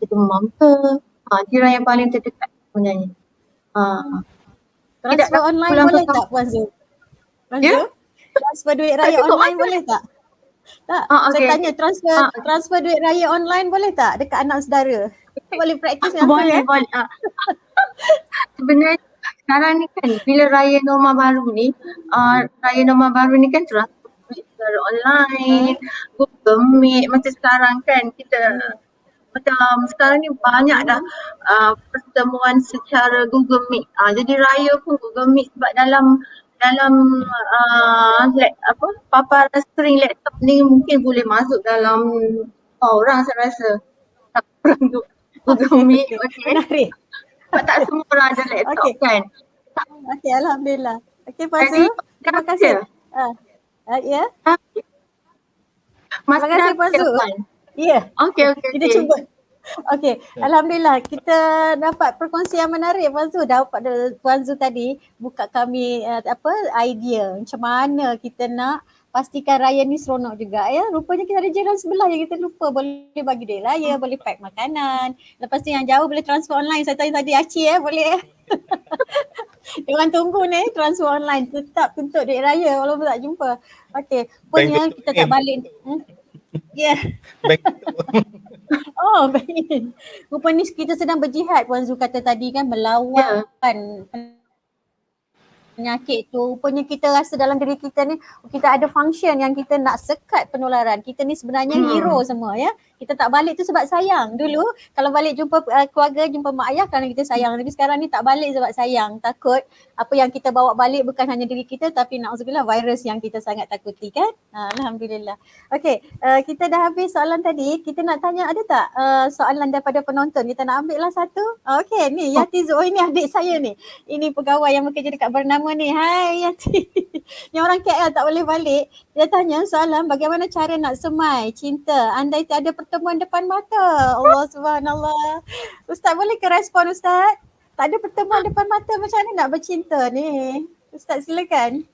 demam ke. Jiran yang paling terdekat sebenarnya. Transfer online boleh tak Puan Zu? Transfer duit raya online boleh tak? Tak, saya tanya transfer duit raya online boleh tak dekat anak saudara? Boleh praktis dengan boleh. Sebenarnya sekarang ni kan bila raya norma baru ni kan transfer duit secara online, Google Meet macam sekarang kan kita macam sekarang ni banyak dah pertemuan secara Google Meet. Jadi raya pun Google Meet sebab dalam paparan skrin laptop ni mungkin boleh masuk dalam orang saya rasa. Google Meet. Menarik. Sebab tak semua orang ada laptop kan. Okey, alhamdulillah. Okey Puan Zu, terima kasih. Ya. Terima kasih Puan Zu. Ya. Okey. Kita cuba. Okey, alhamdulillah kita dapat perkongsian menarik Puan Zu. Dapat Puan Zu tadi buka kami idea macam mana kita nak pastikan raya ni seronok juga ya. Rupanya kita ada jiran sebelah yang kita lupa boleh bagi dia raya, boleh pack makanan. Lepas tu yang jauh boleh transfer online. Saya tanya tadi Aci boleh. Jangan tunggu ni transfer online, tetap tuntut duit raya walaupun tak jumpa. Okey, rupanya kita tak balik. Ya. Bank Oh, baik. Rupanya kita sedang berjihad Puan Zul kata tadi kan, melawan penyakit tu. Rupanya kita rasa dalam diri kita ni kita ada function yang kita nak sekat penularan. Kita ni sebenarnya hero semua ya. Kita tak balik tu sebab sayang. Dulu kalau balik jumpa keluarga, jumpa mak ayah kerana kita sayang. Tapi sekarang ni tak balik sebab sayang. Takut apa yang kita bawa balik bukan hanya diri kita tapi na'udzubillah virus yang kita sangat takuti kan. Alhamdulillah. Okey, kita dah habis soalan tadi. Kita nak tanya ada tak soalan daripada penonton? Kita nak ambil lah satu. Okey, ni Yati Zul. Oh, ini adik saya ni. Ini pegawai yang bekerja dekat Bernama ni. Hai Yati. Yang orang KL tak boleh balik. Dia tanya soalan bagaimana cara nak semai cinta andai tiada pertemuan depan mata. Allah subhanallah. Ustaz boleh ke respon Ustaz? Tak ada pertemuan depan mata, macam mana nak bercinta ni? Ustaz silakan.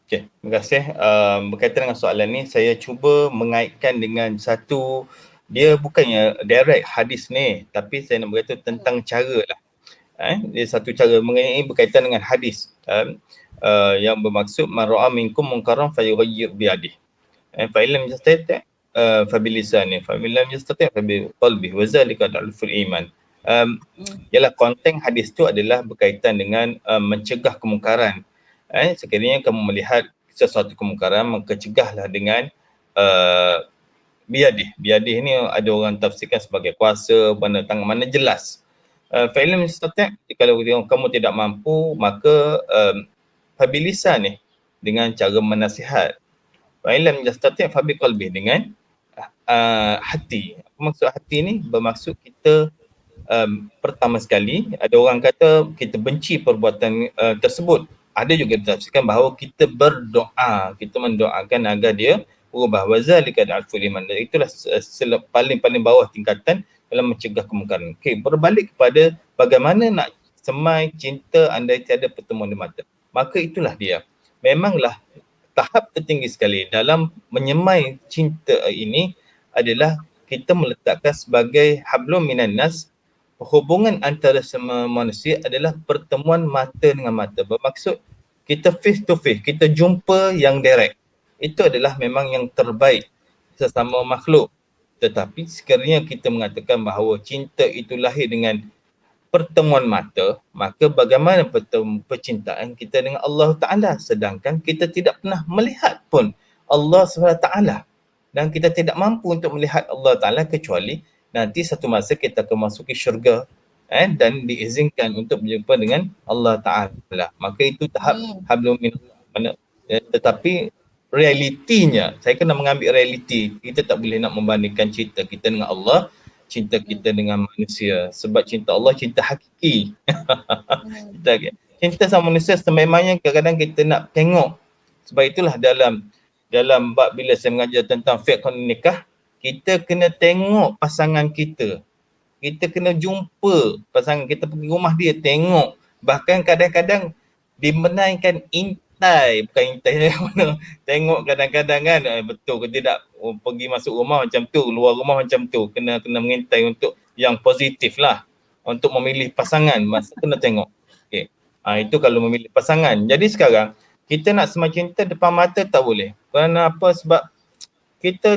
Okay, terima kasih. Berkaitan dengan soalan ni, saya cuba mengaitkan dengan satu, dia bukannya direct hadis ni, tapi saya nak berkata tentang cara lah. Dia satu cara mengenai berkaitan dengan hadis yang bermaksud man ra'a minkum munkaran falyughayyir bi yadihi. Fa illam yastati' fa bi lisanihi, fa illam yastati' fa bi qalbihi wa zalika ad'aful iman. Ialah konten hadis tu adalah berkaitan dengan mencegah kemungkaran. Sekiranya kamu melihat sesuatu kemungkaran, maka cegahlah dengan biadih. Biadih ni ada orang tafsirkan sebagai kuasa, mana jelas. Fa'ilam yastati' kalau kamu tidak mampu, maka fabilisan ni dengan cara menasihat. Fa'ilam yastati' fa biqalbi dengan hati. Apa maksud hati ni? Bermaksud kita pertama sekali ada orang kata kita benci perbuatan tersebut. Ada juga ditafsirkan bahawa kita berdoa, kita mendoakan agar dia berubah. Wazalika ad'aful iman. Itulah paling bawah tingkatan dalam mencegah kemungkaran. Okey, berbalik kepada bagaimana nak semai cinta andai tiada pertemuan di mata. Maka itulah dia. Memanglah tahap tertinggi sekali dalam menyemai cinta ini adalah kita meletakkan sebagai hablum minan nas. Hubungan antara semua manusia adalah pertemuan mata dengan mata. Bermaksud kita face to face, kita jumpa yang direct. Itu adalah memang yang terbaik sesama makhluk. Tetapi sekiranya kita mengatakan bahawa cinta itu lahir dengan pertemuan mata, maka bagaimana percintaan kita dengan Allah Ta'ala sedangkan kita tidak pernah melihat pun Allah SWT dan kita tidak mampu untuk melihat Allah Ta'ala kecuali nanti satu masa kita akan masuki syurga dan diizinkan untuk berjumpa dengan Allah Ta'ala. Maka itu tahap hablum minallah. Tetapi realitinya, saya kena mengambil realiti. Kita tak boleh nak membandingkan cinta kita dengan Allah, cinta kita dengan manusia. Sebab cinta Allah cinta hakiki. Cinta sama manusia sememangnya kadang-kadang kita nak tengok. Sebab itulah dalam bab bila saya mengajar tentang fiqh nikah, kita kena tengok pasangan kita. Kita kena jumpa pasangan kita, pergi rumah dia, tengok. Bahkan kadang-kadang dimenaikan intai, bukan intai mana. Tengok kadang-kadang kan, betul ke tidak, pergi masuk rumah macam tu, luar rumah macam tu. Kena mengintai untuk yang positif lah. Untuk memilih pasangan, masa kena tengok. Okay. Itu kalau memilih pasangan. Jadi sekarang, kita nak semai cinta depan mata tak boleh. Kerana apa? Sebab kita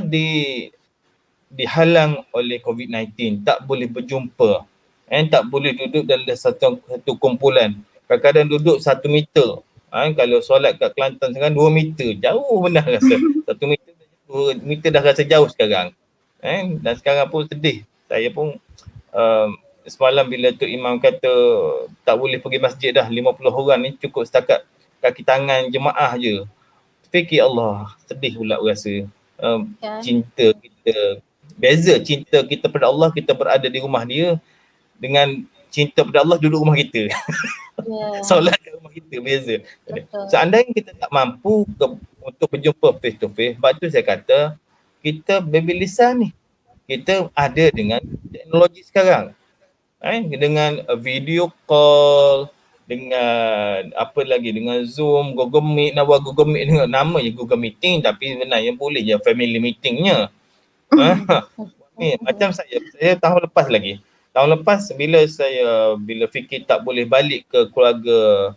dihalang oleh COVID-19, tak boleh berjumpa, tak boleh duduk dalam satu kumpulan. Kadang-kadang duduk 1 meter. Kalau solat kat Kelantan sekarang 2 meter, jauh benar rasa. 1 meter, 2 meter dah rasa jauh sekarang. Dan sekarang pun sedih. Saya pun semalam bila Tok Imam kata tak boleh pergi masjid dah, 50 orang ni cukup setakat kaki tangan jemaah je. Fikir Allah, sedih pula rasa. Cinta kita, beza cinta kita pada Allah, kita berada di rumah dia, dengan cinta pada Allah duduk rumah kita. Solat kat rumah kita, beza. Seandainya kita tak mampu untuk berjumpa face to face, sebab tu saya kata kita baby lisan ni, kita ada dengan teknologi sekarang. Dengan video call, dengan apa lagi, dengan Zoom, Google Meet, nak buat Google Meet dengan nama je Google Meeting tapi sebenarnya boleh je family meetingnya. Ni macam saya tahun lepas lagi. Tahun lepas bila fikir tak boleh balik ke keluarga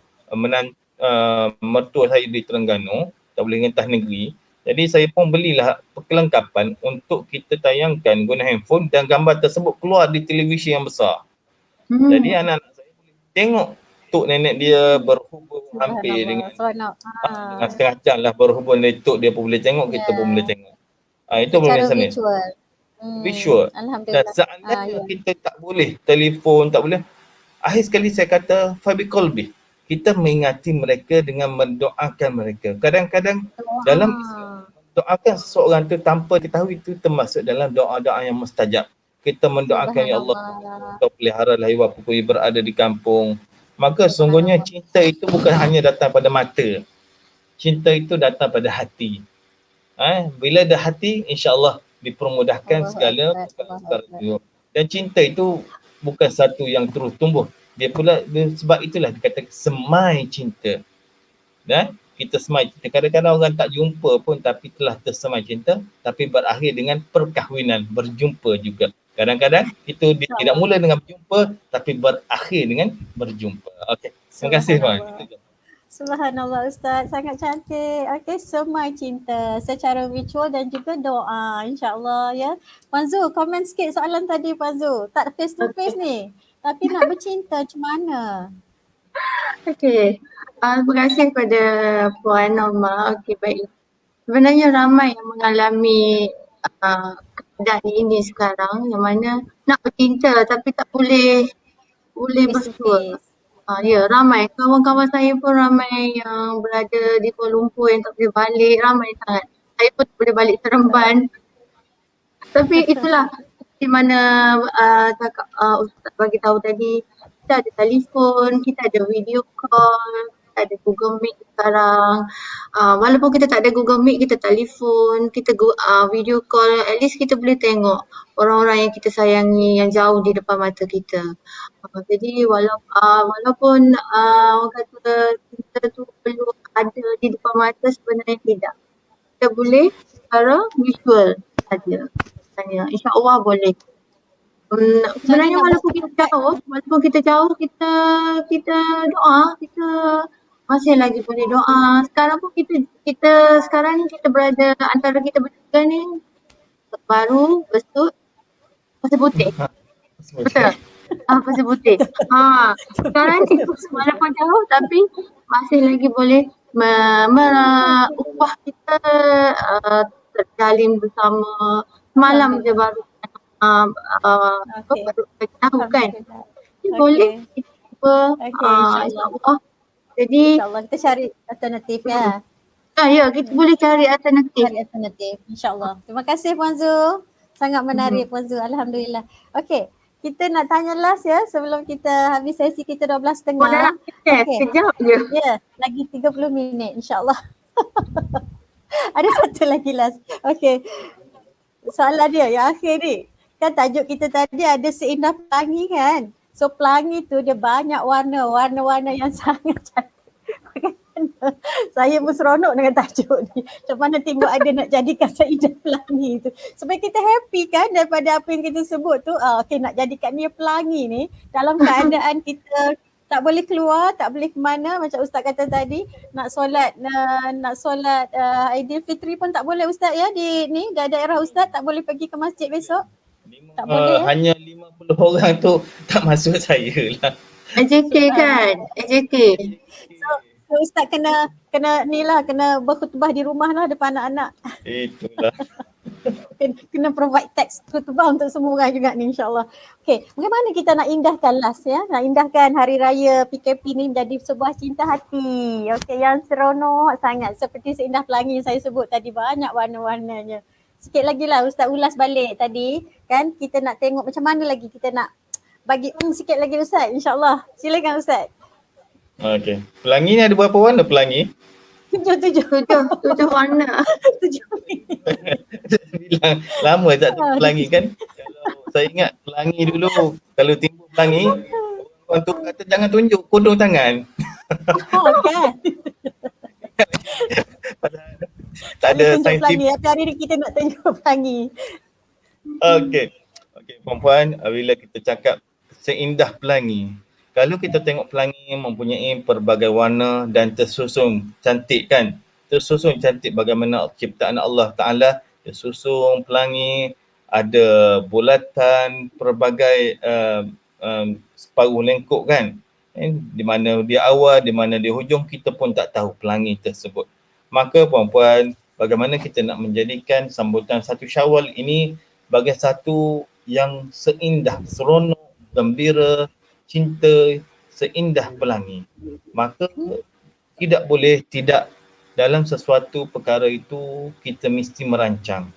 mertua saya di Terengganu, tak boleh ngentah negeri. Jadi saya pun belilah perkelengkapan untuk kita tayangkan guna handphone dan gambar tersebut keluar di televisyen yang besar. Jadi anak-anak saya boleh tengok tok nenek dia berhubung hampir dengan setengah jam lah berhubung dengan tok dia pun boleh tengok, kita pun boleh tengok. Itu Secara boleh sana. virtual. Visual. Dan Alhamdulillah. seandainya kita tak boleh telefon, tak boleh, akhir sekali saya kata fabiqalbi, kita mengingati mereka dengan mendoakan mereka. Kadang-kadang dalam Islam, doakan seseorang tu tanpa ketahui itu termasuk dalam doa-doa yang mustajab. Kita mendoakan, ya Allah, kau peliharalah hewan pupui berada di kampung. Maka sungguhnya cinta itu bukan hanya datang pada mata. Cinta itu datang pada hati. Bila ada hati, insya-Allah dipermudahkan segala perkara itu. Dan cinta itu bukan satu yang terus tumbuh. Sebab itulah dikatakan semai cinta. Dan kita semai cinta. Kadang-kadang orang tak jumpa pun tapi telah tersemai cinta, tapi berakhir dengan perkahwinan, berjumpa juga. Kadang-kadang itu tidak mula dengan berjumpa tapi berakhir dengan berjumpa. Okey. Terima kasih Puan. Subhanallah Ustaz, sangat cantik. Okey, semai cinta secara virtual dan juga doa, insya-Allah ya. Puan Zu, komen sikit soalan tadi Puan Zu. Tak face to face ni, tapi nak bercinta macam mana? Okey. Terima kasih kepada Puan Norma. Okey, baik. Sebenarnya ramai yang mengalami keadaan ini sekarang yang mana nak bercinta tapi tak boleh bersua. Ya, ramai. Kawan-kawan saya pun ramai yang berada di Kuala Lumpur yang tak boleh balik. Ramai sangat. Saya pun tak boleh balik Seremban. Tapi itulah di mana Ustaz bagi tahu tadi, kita ada telefon, kita ada video call, kita ada Google Meet sekarang. Walaupun kita tak ada Google Meet, kita telefon, kita video call, at least kita boleh tengok orang-orang yang kita sayangi yang jauh di depan mata kita. Jadi walaupun orang kata kita tu perlu ada di depan mata, sebenarnya tidak. Kita boleh secara visual saja. InsyaAllah boleh. Sebenarnya walaupun kita jauh, kita doa, kita masih lagi boleh doa. Sekarang pun kita sekarang ni kita berada antara kita bertiga ni, Baru, Besut, Pasir Putih. Betul? Pasir Putih. Sekarang ni walaupun jauh tapi masih lagi boleh upah kita terjalin bersama. Semalam je baru baru tahu kan. Boleh kita insya-Allah. Jadi insya-Allah kita cari alternatif ya. Ya, kita boleh cari alternatif. Insya-Allah. Terima kasih Puan Zu. Sangat menarik Puan Zu. Alhamdulillah. Okey, kita nak tanya last ya sebelum kita habis sesi kita 12.30. Sekejap je. Ya, lagi 30 minit insya-Allah. Ada satu lagi last. Okey. Soalan dia yang akhir ni. Kan tajuk kita tadi ada seindah pelangi kan. So pelangi tu dia banyak warna-warna yang sangat cantik. Saya pun seronok dengan tajuk ni. Macam mana timbul ada nak jadikan seindah pelangi tu. Supaya kita happy kan daripada apa yang kita sebut tu. Okay, nak jadikan dia pelangi ni dalam keadaan kita tak boleh keluar, tak boleh ke mana macam Ustaz kata tadi, nak solat Aidilfitri pun tak boleh Ustaz ya di daerah Ustaz tak boleh pergi ke masjid besok. Tak boleh ya? Hanya 50 orang tu tak masuk saya lah. AJK kan? AJK. So Ustaz kena berkhutbah di rumah lah depan anak-anak. Itulah. Kena provide teks khutbah untuk semua orang juga ni insyaAllah. Okay, bagaimana kita nak indahkan last ya? Nak indahkan Hari Raya PKP ni menjadi sebuah cinta hati. Okay, yang seronok sangat seperti seindah pelangi yang saya sebut tadi, banyak warna-warnanya. Sikit lagi lah Ustaz ulas balik tadi kan, kita nak tengok macam mana lagi kita nak bagi sikit lagi Ustaz insyaAllah. Silakan Ustaz. Okay, pelangi ni ada berapa warna pelangi? 7 warna. 7. Bilang lama tak pelangi kan. Kalau saya ingat pelangi dulu, kalau timbul pelangi, perempuan tu kata jangan tunjuk kodong tangan. Oh kan. Tak Kami ada tunjuk saintifik. pelangi. Tapi hari ni kita nak tunjuk pelangi. Okey. Okey, perempuan, bila kita cakap seindah pelangi, kalau kita tengok pelangi mempunyai pelbagai warna dan tersusun cantik kan. Tersusun cantik bagaimana ciptaan Allah Ta'ala, tersusun pelangi, ada bulatan pelbagai separuh lengkuk kan. Di mana dia awal, di mana dia hujung, kita pun tak tahu pelangi tersebut. Maka perempuan, bagaimana kita nak menjadikan sambutan 1 Syawal ini sebagai satu yang seindah, seronok, gembira, cinta, seindah pelangi. Maka tidak boleh tidak dalam sesuatu perkara itu kita mesti merancang.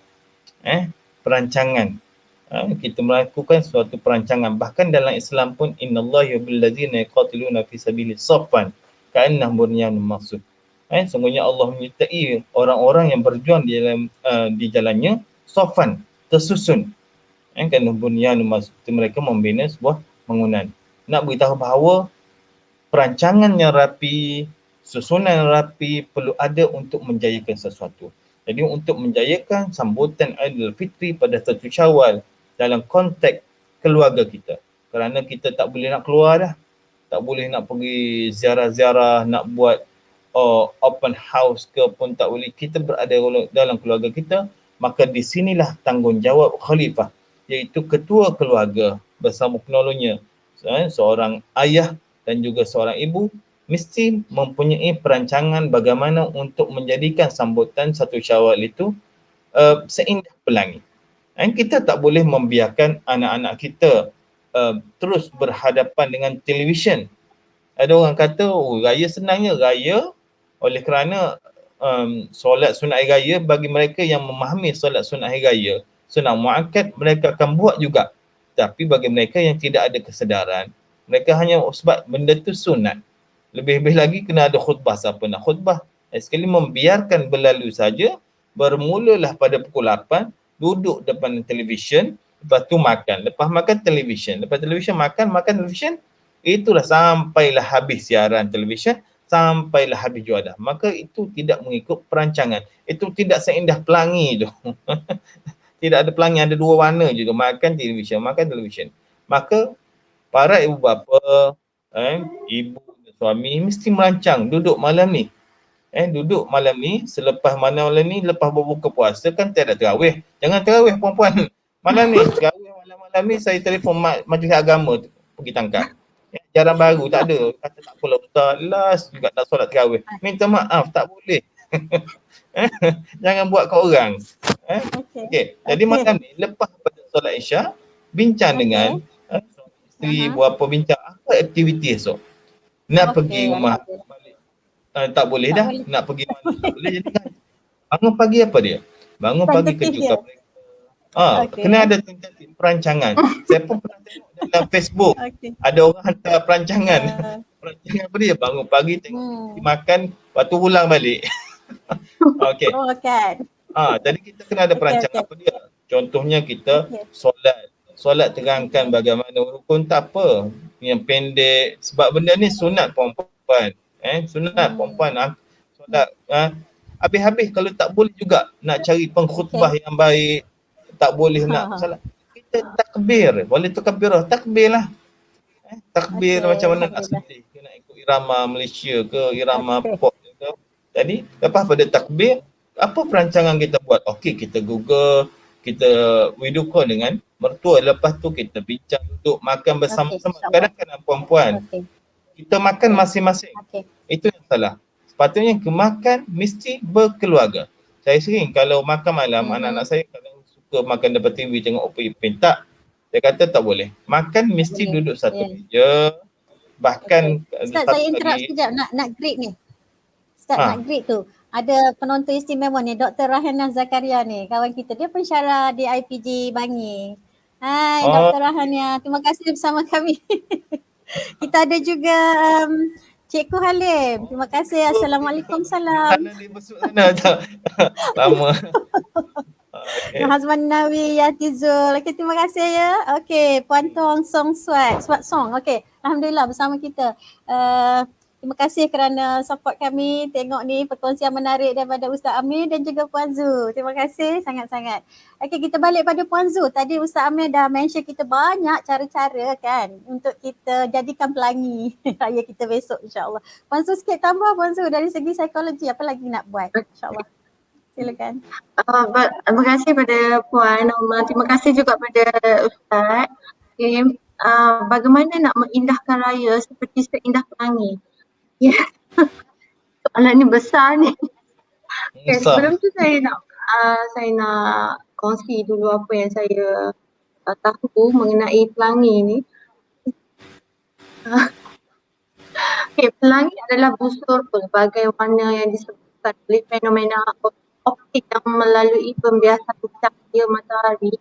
Perancangan. Kita melakukan suatu perancangan. Bahkan dalam Islam pun innallaha yuhibbul ladzina yuqatiluna fi sabilihi saffan ka'annahum bunyanun marsus. Sungguhnya Allah menyertai orang-orang yang berjuang di jalannya saffan, tersusun. Kerana bunyanun marsus, mereka membina sebuah bangunan. Nak beritahu bahawa perancangan yang rapi, susunan yang rapi perlu ada untuk menjayakan sesuatu. Jadi untuk menjayakan sambutan Aidilfitri pada 1 Syawal dalam konteks keluarga kita. Kerana kita tak boleh nak keluar dah. Tak boleh nak pergi ziarah-ziarah, nak buat open house ke pun tak boleh. Kita berada dalam keluarga kita, maka di sinilah tanggungjawab khalifah, iaitu ketua keluarga bersama penolongnya. Seorang ayah dan juga seorang ibu mesti mempunyai perancangan bagaimana untuk menjadikan sambutan 1 Syawal itu seindah pelangi. Kita tak boleh membiarkan anak-anak kita terus berhadapan dengan televisyen. Ada orang kata, raya senangnya, raya oleh kerana solat sunat hari raya bagi mereka yang memahami solat sunat hari raya, sunat muakkad mereka akan buat juga. Tapi bagi mereka yang tidak ada kesedaran, mereka hanya sebab benda tu sunat. Lebih-lebih lagi kena ada khutbah. Siapa nak khutbah? Sekali membiarkan berlalu saja, bermulalah pada pukul 8, duduk depan televisyen, lepas tu makan. Lepas makan televisyen, lepas televisyen makan televisyen, itulah sampailah habis siaran televisyen, sampailah habis juadah. Maka itu tidak mengikut perancangan. Itu tidak seindah pelangi tu. Tidak ada pelangi, ada 2 warna je tu. Makan televisyen. Maka para ibu bapa, ibu dan suami mesti merancang duduk malam ni. Selepas malam ni, lepas berbuka puasa kan tiada tarawih. Jangan tarawih perempuan. Malam ni, tarawih malam ni saya telefon majlis agama tu, pergi tangkap. Jarang baru tak ada. Kata tak apalah ustaz, last juga nak solat tarawih. Minta maaf, tak boleh. Jangan buat kat orang. Okey. Jadi malam ni lepas pada solat Isyak, bincang dengan isteri, buat apa, bincang apa aktiviti esok. Nak pergi rumah balik. Tak boleh dah. Nak pergi mana tak boleh. Jadi kan bangun pagi apa dia? Bangun pagi kejutkan mereka. Kena ada tentatif perancangan. Saya pun pernah tengok dalam Facebook. Ada orang hantar perancangan. Perancangan apa dia? Bangun pagi tengok makan, lepas tu ulang balik. Okey. Jadi kita kena ada perancangan apa dia. Contohnya kita solat terangkan bagaimana rukun, tak apa. Yang pendek. Sebab benda ni sunat perempuan. Sunat perempuan. Solat. Habis-habis kalau tak boleh juga nak cari pengkhutbah yang baik. Tak boleh nak salat. Kita takbir. Boleh takbirah. Takbir lah. Takbir macam mana nak sedih. Nak ikut irama Malaysia ke, irama pop ke. Jadi lepas pada takbir, apa perancangan kita buat? Okey, kita Google, kita video call dengan mertua. Lepas tu kita bincang, duduk makan bersama-sama. Kadang-kadang perempuan, kita makan masing-masing. Itu yang salah. Sepatutnya makan mesti berkeluarga. Saya sering kalau makan malam, anak-anak saya kadang suka makan depan TV tengok Upin tak. Saya kata tak boleh. Makan mesti duduk satu meja. Bahkan Ustaz, saya interrupt sekejap nak greet ni. Ustaz nak greet tu. Ada penonton istimewa ni, Dr. Rahana Zakaria ni, kawan kita. Dia pensyarah di IPG Bangi. Hai Dr. Rahana, terima kasih bersama kami. Kita ada juga Cikgu Halim. Terima kasih. Assalamualaikum. Salam. Lama. Hazman Nawi Yatizul. Okey, terima kasih ya. Okey, Puan Tong Song Swat Song. Okey, alhamdulillah bersama kita. Terima kasih kerana support kami. Tengok ni perkongsian menarik daripada Ustaz Amir dan juga Puan Zu. Terima kasih sangat-sangat. Okey, kita balik pada Puan Zu. Tadi Ustaz Amir dah mention kita banyak cara-cara kan untuk kita jadikan pelangi raya kita besok, insya-Allah. Puan Zu sikit tambah, Puan Zu, dari segi psikologi apa lagi nak buat, insya-Allah. Silakan. Terima kasih pada Puan Norma. Terima kasih juga pada Ustaz. Okay. Bagaimana nak mengindahkan raya seperti seindah pelangi? Ya. Soalan ni besar ni. Okay, sebelum tu saya nak kongsi dulu apa yang saya tahu mengenai pelangi ni. Okay, pelangi adalah busur pelbagai warna yang disebabkan oleh fenomena optik yang melalui pembiasan cahaya matahari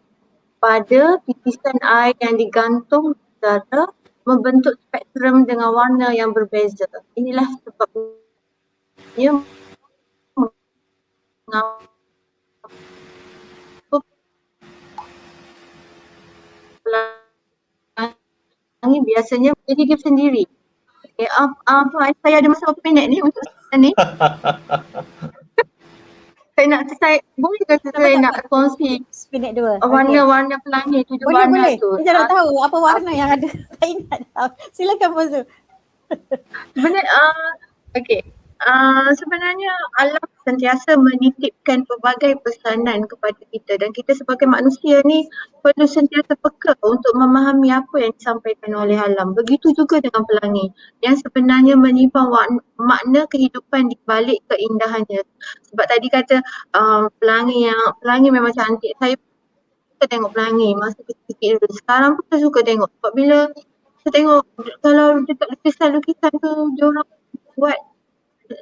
pada tipisan air yang digantung di udara membentuk spektrum dengan warna yang berbeza. Inilah sebabnya mengapa pelangi biasanya menjadi game sendiri. Okay, saya ada masa berapa minit ni untuk ni? Boleh ke saya nak kongsi minit 2. warna-warna pelangi, 7 warna boleh. tu? Saya nak tahu apa warna yang ada. Saya ingat tahu. Silakan Puan Zu. Sebenarnya alam sentiasa menitipkan pelbagai pesanan kepada kita dan kita sebagai manusia ni perlu sentiasa peka untuk memahami apa yang disampaikan oleh alam. Begitu juga dengan pelangi yang sebenarnya menyimpan makna kehidupan di balik keindahannya. Sebab tadi kata pelangi memang cantik. Saya suka tengok pelangi masa kecil-kecil dulu. Sekarang pun saya suka tengok. Sebab bila saya tengok kalau dekat lukisan-lukisan tu diorang buat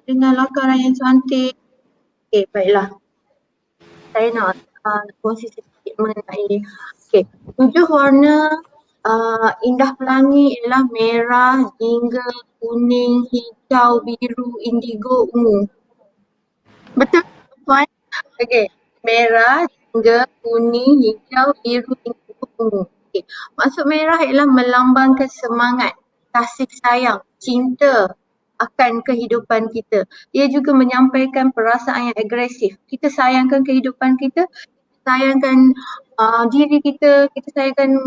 dengan lakaran yang cantik. Okay, baiklah. Saya nak kongsi sedikit mengenai 7 warna indah pelangi ialah merah, jingga, kuning, hijau, biru, indigo, ungu. Betul Puan? Okey, merah, jingga, kuning, hijau, biru, indigo, ungu. Okay. Maksud merah ialah melambangkan semangat, kasih sayang, cinta akan kehidupan kita. Ia juga menyampaikan perasaan yang agresif. Kita sayangkan kehidupan kita, sayangkan diri kita, kita sayangkan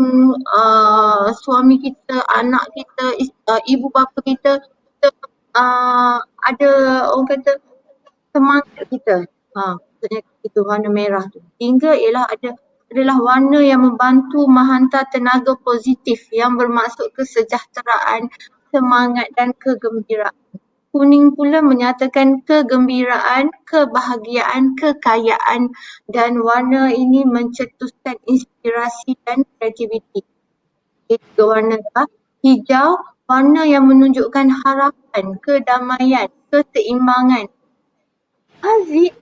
suami kita, anak kita, ibu bapa kita, ada orang kata semangat kita. Maksudnya itu warna merah tu. Hingga adalah warna yang membantu menghantar tenaga positif yang bermaksud kesejahteraan, semangat dan kegembiraan. Kuning pula menyatakan kegembiraan, kebahagiaan, kekayaan dan warna ini mencetuskan inspirasi dan kreativiti. Itu warna hijau, warna yang menunjukkan harapan, kedamaian, keseimbangan. Aziz,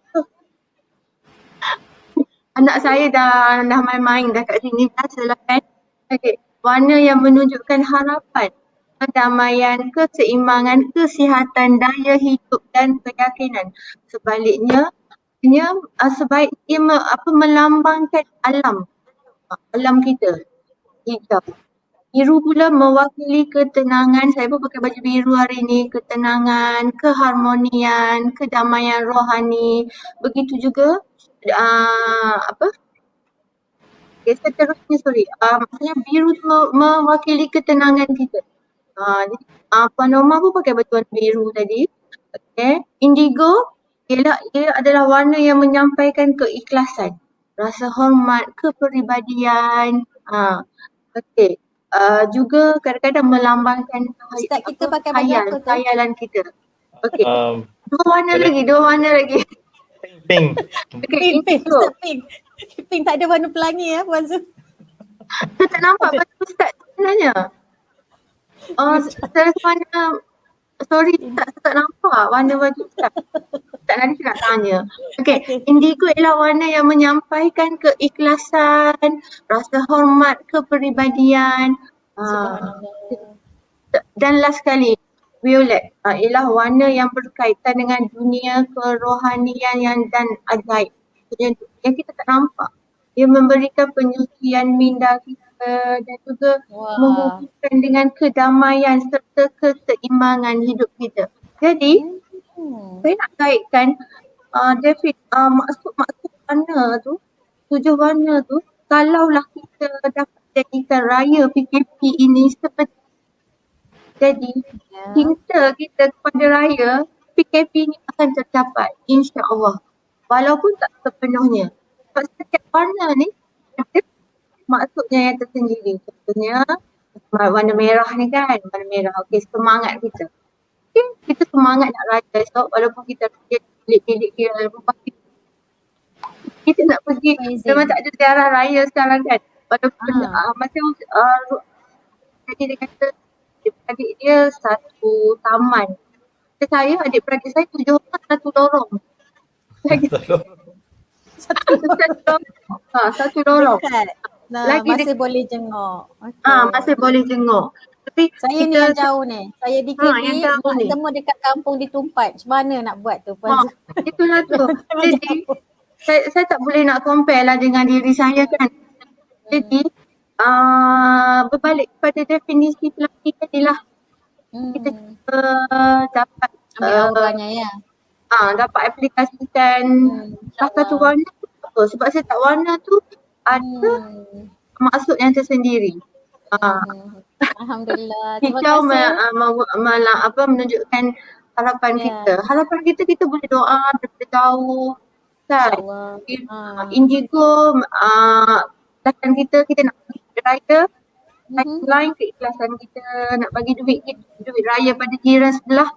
anak saya dah main-main dah kat sini, biasalah kan. Okay. Warna yang menunjukkan harapan, kedamaian, keseimbangan, kesihatan, daya hidup dan keyakinan. Sebaliknya, ia melambangkan alam kita, hijau. Biru pula mewakili ketenangan, saya pun pakai baju biru hari ni, ketenangan, keharmonian, kedamaian rohani. Begitu juga seterusnya maksudnya biru tu mewakili ketenangan kita. Puan Norma pun pakai baju warna biru tadi. Okay. Indigo ia adalah warna yang menyampaikan keikhlasan, rasa hormat, kepribadian. Okay. Juga kadang-kadang melambangkan Ustaz kita pakai baju apa tu? khayalan kita. Okay. Dua warna lagi. Pink. Okay, Pink. Ustaz pink. Pink tak ada warna pelangi ya Puan Zu. Saya tak nampak baju Ustaz sebenarnya. Saya sebenarnya tak nampak warna baju Ustaz. Tak nanti nak tanya. Okay, indigo ialah warna yang menyampaikan keikhlasan, rasa hormat, kepribadian. Dan last sekali, violet ialah warna yang berkaitan dengan dunia kerohanian dan ajaib. yang kita tak nampak. Dia memberikan penyucian minda kita dan juga Wah. menghubungkan dengan kedamaian serta keseimbangan hidup kita. Jadi, saya nak kaitkan David, maksud warna tu, 7 warna tu, kalaulah kita dapat jadikan raya PKP ini seperti jadi cinta kita kepada raya PKP ini akan tercapai, insya-Allah. Walaupun tak sepenuhnya. Sebab setiap warna ni ada maksudnya yang tersendiri. Contohnya warna merah ni kan, warna merah. Okey, semangat kita. Okay, kita semangat nak raya esok walaupun kita raya bilik-bilik dia rumah kita nak pergi. Memang tak ada ziarah raya sekarang kan. Walaupun macam jadi dia kata adik-adik dia satu taman. Saya, adik-beradik saya 7 orang satu lorong. Satu lorong. Lagi masih boleh jenguk. Masih boleh jenguk. Tapi saya ni yang jauh ni. Saya di KD, semua dekat kampung ditumpat. Macam mana nak buat tu? Itulah tu. Jadi saya tak boleh nak compare lah dengan diri saya kan. Jadi berbalik kepada definisi pelangi tadi lah. Kita dapat ambil auranya ya. Dapat aplikasikan salah satu warna tu. Sebab setiap warna tu ada maksud yang tersendiri. Alhamdulillah. Hijau menunjukkan harapan kita. Harapan kita boleh doa daripada jauh kan. Indigo keikhlasan kita nak pergi raya. Lain keikhlasan kita nak bagi duit raya pada jiran sebelah.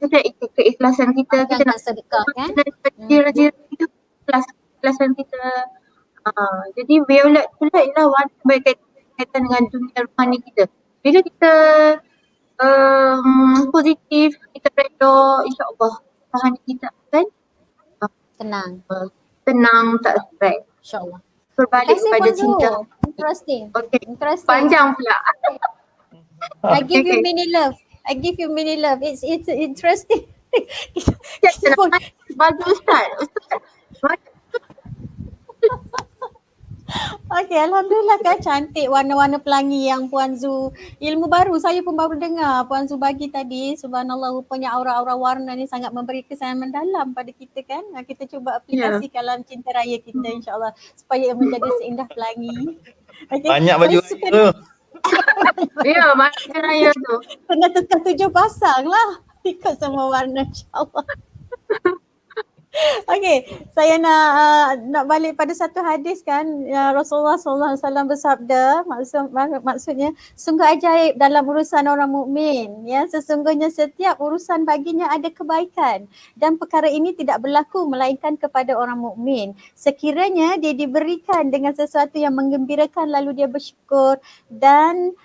Kita keikhlasan kita nak sedekah kan. Jiran-jiran kita keikhlasan kita. Jadi violet pula ialah warna berkaitan dengan dunia rohani kita. Bila kita positif, kita redha, insya-Allah rohani kita akan tenang, tak stres. InsyaAllah. Berbalik kepada cinta. Interesting. Okay. Interesting. Panjang pula. I give you mini love. It's interesting. Bagus Ustaz. Okey, Alhamdulillah kan cantik warna-warna pelangi yang Puan Zu, ilmu baru saya pun baru dengar Puan Zu bagi tadi. Subhanallah, rupanya aura-aura warna ni sangat memberi kesan mendalam pada kita kan. Kita cuba aplikasikan dalam cinta raya kita insya-Allah supaya menjadi seindah pelangi. Okay. Banyak baju raya tu. Ya, banyak raya tu. Kena tukar 7 pasang lah ikut semua warna insya-Allah. Okey, saya nak balik pada satu hadis kan, Rasulullah SAW bersabda, maksudnya sungguh ajaib dalam urusan orang mukmin, ya, sesungguhnya setiap urusan baginya ada kebaikan dan perkara ini tidak berlaku melainkan kepada orang mukmin. Sekiranya dia diberikan dengan sesuatu yang menggembirakan lalu dia bersyukur dan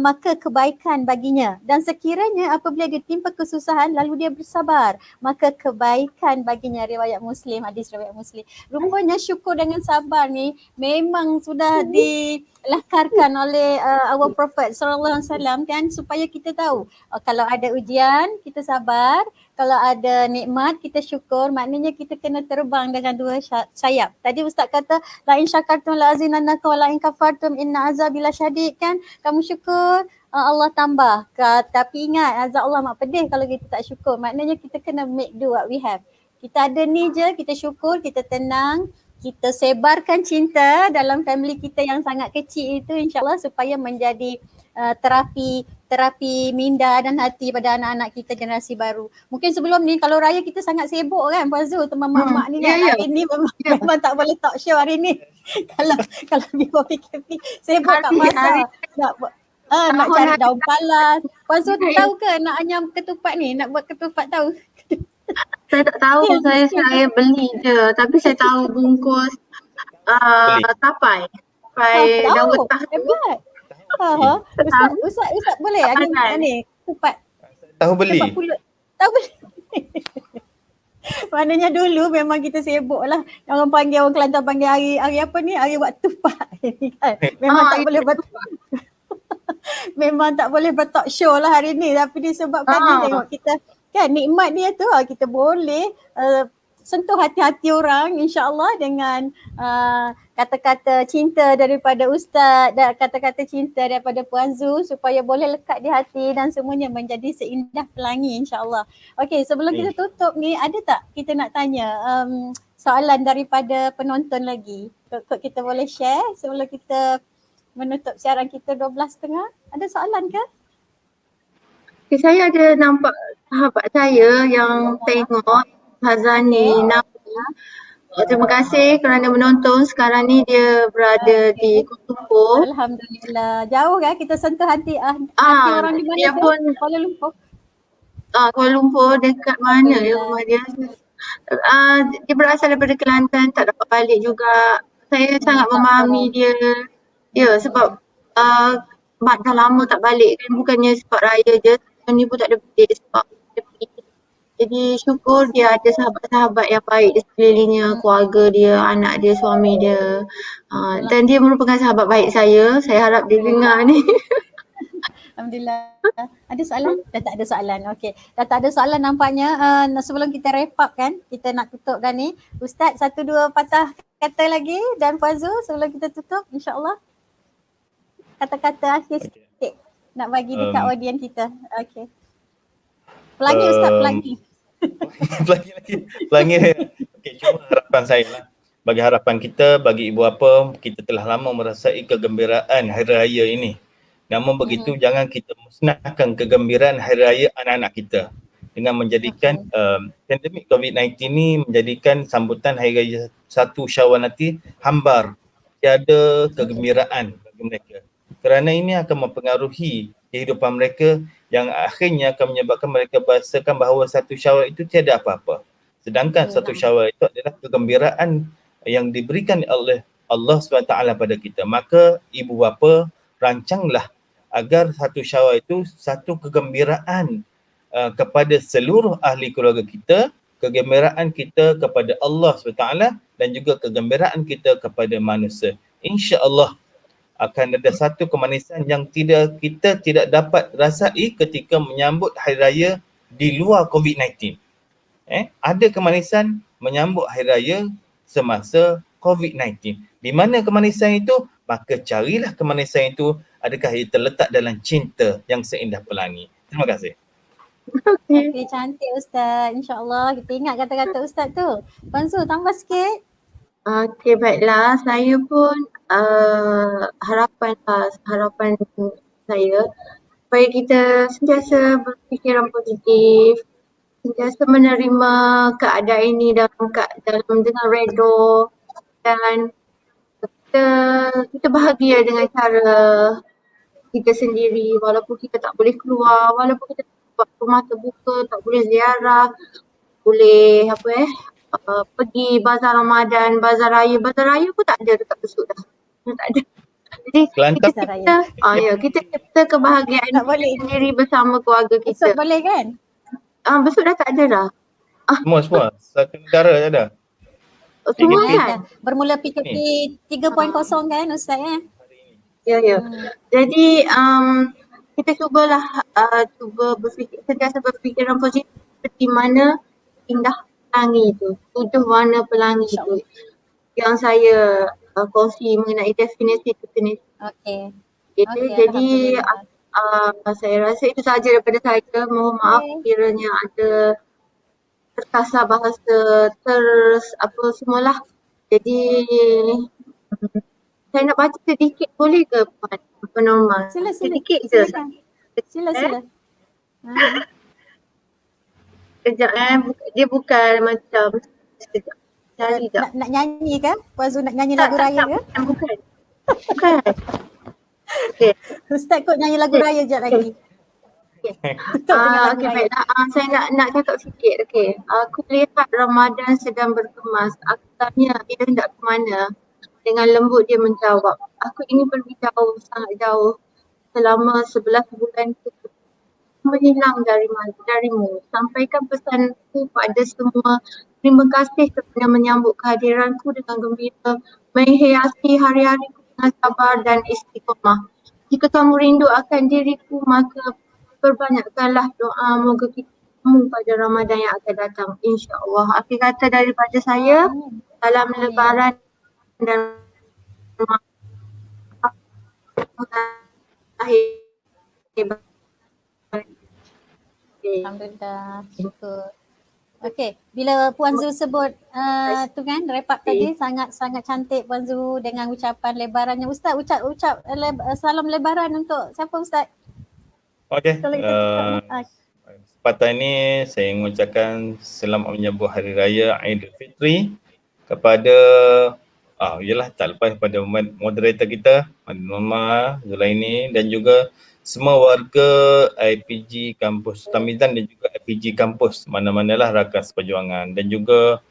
maka kebaikan baginya, dan sekiranya apabila ditimpa kesusahan lalu dia bersabar maka kebaikan baginya. Riwayat Muslim, hadis riwayat Muslim. Rupanya syukur dengan sabar ni memang sudah dilakarkan oleh our Prophet sallallahu alaihi wasallam kan, supaya kita tahu kalau ada ujian kita sabar, kalau ada nikmat kita syukur, maknanya kita kena terbang dengan 2 sayap. Tadi Ustaz kata la in syakartum la azinannakum wa la in kafartum inna azabi lasyadid kan, kamu syukur Allah tambah. Tapi ingat azab Allah mak pedih kalau kita tak syukur. Maknanya kita kena make do what we have. Kita ada ni je, kita syukur, kita tenang, kita sebarkan cinta dalam family kita yang sangat kecil itu insya-Allah supaya menjadi terapi minda dan hati pada anak-anak kita generasi baru. Mungkin sebelum ni kalau raya kita sangat sibuk kan Puan Zul, teman mak-mak ni kan. Hari ni memang tak boleh talk show hari ni. kalau before PKP sibuk kat pasar. Nak cari daun palas. Puan Zul tahu ke nak anyam ketupat ni, nak buat ketupat tahu? Saya tak tahu, saya beli je. Tapi saya tahu bungkus tapai daun hebat. Ustaz boleh ni ketupat. Tahu beli. Tahu beli. Maknanya dulu memang kita sibuk lah. Orang Kelantan panggil hari apa ni? Hari buat tupat. Memang tak boleh buat memang tak boleh bertalk show lah hari ni, tapi disebabkan dia tengok kita kan nikmat dia tu, kita boleh sentuh hati-hati orang insya-Allah dengan kata-kata cinta daripada Ustaz dan kata-kata cinta daripada Puan Zu supaya boleh lekat di hati dan semuanya menjadi seindah pelangi insya-Allah. Okey, sebelum kita tutup ni ada tak kita nak tanya soalan daripada penonton lagi? Kok kita boleh share sebelum kita menutup siaran kita 12.30? Ada soalan ke? Okay, saya ada nampak sahabat saya yang tengok Hazani Nafia. Terima kasih kerana menonton. Sekarang ni dia berada di Kuala Lumpur. Alhamdulillah. Jauh kan kita sentuh hati orang di mana dia tu? pun Kuala Lumpur. Kuala Lumpur dekat mana ya rumah dia? Dia berasal daripada Kelantan, tak dapat balik juga. Saya sangat memahami dia. Ya, sebab dah lama tak balik kan, bukannya sebab raya je. Tahun ni pun tak ada balik sebab jadi syukur dia ada sahabat-sahabat yang baik di sekelilingnya, keluarga dia, anak dia, suami dia. Dan dia merupakan sahabat baik saya. Saya harap dia dengar ni. Alhamdulillah. Ada soalan? Dah tak ada soalan. Okey. Dah tak ada soalan nampaknya. Sebelum kita wrap up kan, kita nak tutupkan ni. Ustaz, 1-2 patah kata lagi dan Puan Zu sebelum kita tutup insya-Allah. Kata-kata akhir sikit nak bagi dekat audiens kita. Okey. Pelangi Ustaz, pelangi. Pelangi. Okey, cuma harapan saya lah. Bagi harapan kita, bagi ibu bapa, kita telah lama merasai kegembiraan Hari Raya ini. Namun begitu, jangan kita musnahkan kegembiraan Hari Raya anak-anak kita dengan menjadikan pandemik COVID-19 ni menjadikan sambutan Hari Raya 1 Syawal nanti hambar, tiada kegembiraan bagi mereka. Kerana ini akan mempengaruhi kehidupan mereka yang akhirnya akan menyebabkan mereka berasakan bahawa 1 Syawal itu tiada apa-apa. Sedangkan 1 Syawal itu adalah kegembiraan yang diberikan oleh Allah SWT pada kita. Maka ibu bapa rancanglah agar 1 Syawal itu satu kegembiraan kepada seluruh ahli keluarga kita, kegembiraan kita kepada Allah SWT dan juga kegembiraan kita kepada manusia. InsyaAllah akan ada satu kemanisan yang kita tidak dapat rasai ketika menyambut Hari Raya di luar COVID-19. Ada kemanisan menyambut Hari Raya semasa COVID-19. Di mana kemanisan itu? Maka carilah kemanisan itu, adakah ia terletak dalam cinta yang seindah pelangi. Terima kasih. Okey, cantik Ustaz. InsyaAllah kita ingat kata-kata Ustaz tu. Puan Zu, tambah sikit. Okey, baiklah. Saya pun harapan saya supaya kita sentiasa berfikiran positif, sentiasa menerima keadaan ini dalam dengan redha dan kita bahagia dengan cara kita sendiri walaupun kita tak boleh keluar, walaupun kita buat rumah terbuka, tak boleh ziarah, boleh pergi bazar Ramadan, bazar raya pun tak ada dekat Besut dah. Tak ada. Jadi kita cipta kebahagiaan sendiri bersama keluarga kita. Besut boleh kan? Besut dah tak ada dah. Semua. Satu negara je ada. Semua kan? Bermula PKP 3.0 kan Ustaz ya? Ya. Jadi kita cuba sentiasa berfikiran positif seperti mana indah pelangi itu, 7 warna pelangi itu yang saya kongsi mengenai definisi. Okey. Jadi saya rasa itu sahaja daripada saya. Mohon maaf kiranya ada terkasar bahasa semualah. Jadi saya nak baca sedikit boleh ke Puan Norma? Sila. Sedikit je. Sila. Sekejap dia bukan macam sekejap. Cari tak? Nak nyanyi ke? Puan Zu nak nyanyi lagu raya ke? Bukan. Okey. Ustaz kot nyanyi lagu raya sekejap lagi. Okey baiklah. Saya nak cakap sikit. Okey. Aku lihat Ramadan sedang berkemas. Aku tanya ia hendak ke mana? Dengan lembut dia menjawab, aku ingin pergi jauh, sangat jauh. Selama 11 bulan itu menghilang darimu. Sampaikan pesanku pada semua. Terima kasih kerana menyambut kehadiranku dengan gembira, menghiasi hari-hariku dengan sabar dan istiqamah. Jika kamu rindu akan diriku, maka perbanyakkanlah doa. Moga kita bertemu pada Ramadan yang akan datang, insya-Allah. Akhir kata daripada saya, salam Amin. lebaran dan Alhamdulillah, syukur. Okey, bila Puan Zu sebut tu kan wrap up tadi sangat-sangat cantik Puan Zu dengan ucapan lebarannya. Ustaz ucap salam lebaran untuk siapa Ustaz? Okey. Kalau kita cakap Kesempatan ini saya mengucapkan selamat menyambut Hari Raya Aidilfitri kepada yalah tak lepas pada moderator kita Mama Zulaini dan juga semua warga IPG Kampus Tamizan dan juga IPG Kampus mana-manalah rakan seperjuangan, dan juga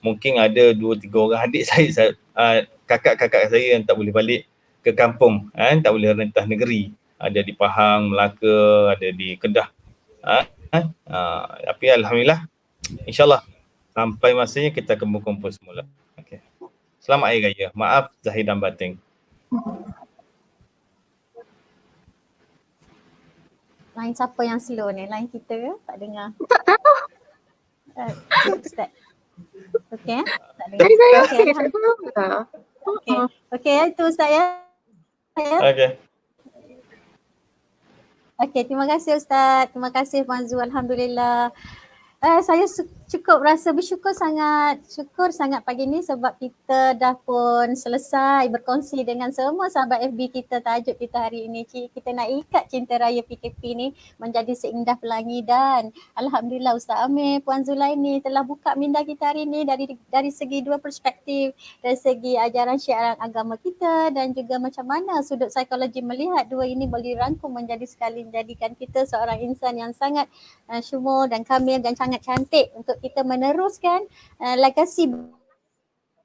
mungkin ada 2-3 orang adik saya kakak-kakak saya yang tak boleh balik ke kampung, tak boleh rentah negeri, ada di Pahang, Melaka, ada di Kedah. Tapi alhamdulillah, insyaAllah sampai masanya kita akan berkumpul semula. Okay. Selamat Hari Raya. Maaf zahir dan batin. Line siapa yang slow ni? Line kita ke? Tak dengar. Tak tahu. Ustaz. Okey, tak dengar. Okey, alhamdulillah. Okey, itu Ustaz ya. Okey. Okey, terima kasih Ustaz. Terima kasih Puan Zu. Alhamdulillah. Saya cukup rasa bersyukur sangat pagi ni sebab kita dah pun selesai berkongsi dengan semua sahabat FB kita tajuk kita hari ini. Kita nak ikat cinta raya PKP ni menjadi seindah pelangi, dan alhamdulillah Ustaz Amir, Puan Zulaini telah buka minda kita hari ini dari segi dua perspektif, dari segi ajaran syiaran agama kita dan juga macam mana sudut psikologi melihat dua ini boleh dirangkum menjadi sekali, menjadikan kita seorang insan yang sangat syumul dan kamil dan sangat cantik untuk kita meneruskan legasi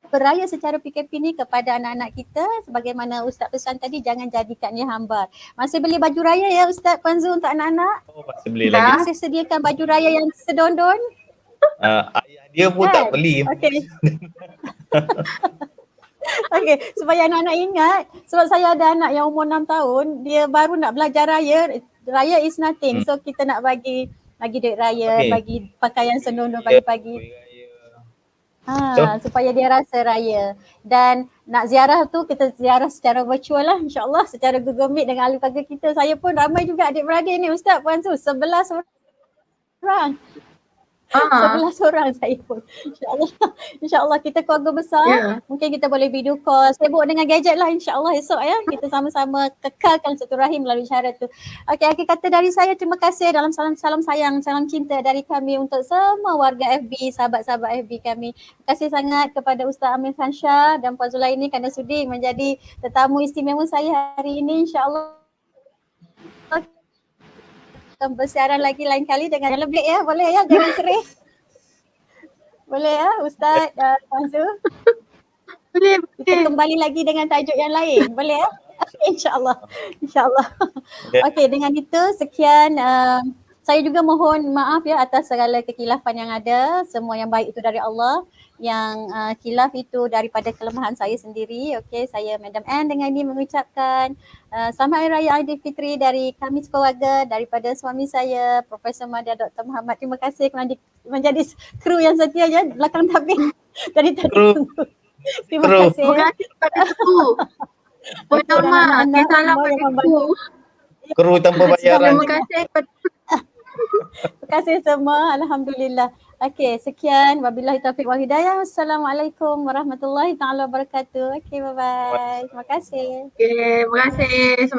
beraya secara PKP ni kepada anak-anak kita. Sebagaimana Ustaz pesan tadi, jangan jadikannya hambar. Masih beli baju raya ya Ustaz Puan Zu untuk anak-anak? Masih beli lagi. Masih sediakan baju raya yang sedondon? Ayah dia pun tak beli. Okey. Okey, supaya anak-anak ingat, sebab saya ada anak yang umur 6 tahun, dia baru nak belajar raya. Raya is nothing. So kita nak bagi duit raya, bagi pakaian senonoh pagi-pagi. Supaya dia rasa raya. Dan nak ziarah tu kita ziarah secara virtual lah, insyaAllah, secara Google Meet dengan ahli keluarga kita. Saya pun ramai juga adik-beradik ni Ustaz Puan Zu, 11 orang. 11 orang saya pun. InsyaAllah kita keluarga besar. Mungkin kita boleh video call. Sibuk dengan gadget lah insyaAllah esok ya. Kita sama-sama kekalkan silaturahim melalui cara tu. Okey, akhir kata dari saya, terima kasih dalam salam sayang, salam cinta dari kami untuk semua warga FB, sahabat-sahabat FB kami. Terima kasih sangat kepada Ustaz Amir Khansyah dan Puan Zulaini kerana sudi menjadi tetamu istimewa saya hari ini. InsyaAllah bersiaran lagi lain kali dengan lebih ya, boleh ya, jangan serih. Boleh ya Ustaz Puan Zu? Boleh. Kita kembali lagi dengan tajuk yang lain, boleh ya? InsyaAllah. Okey, dengan itu sekian. Saya juga mohon maaf ya atas segala kekilafan yang ada. Semua yang baik itu dari Allah, yang khilaf itu daripada kelemahan saya sendiri. Okey, saya Madam Ann dengan ini mengucapkan selamat Hari Raya Aidilfitri dari kami sekeluarga, daripada suami saya Profesor Madya Dr. Muhammad. Terima kasih kerana menjadi kru yang setia ya belakang tabing dari tadi. Terima kasih. Terima kasih kepada kru. Pertama, dia salam pada kru. Kru tanpa bayaran. Terima kasih kepada terima kasih semua. Alhamdulillah. Okey, sekian. Wabillahi taufiq wal hidayah. Assalamualaikum warahmatullahi taala wabarakatuh. Okey, bye-bye. Terima kasih. Terima kasih.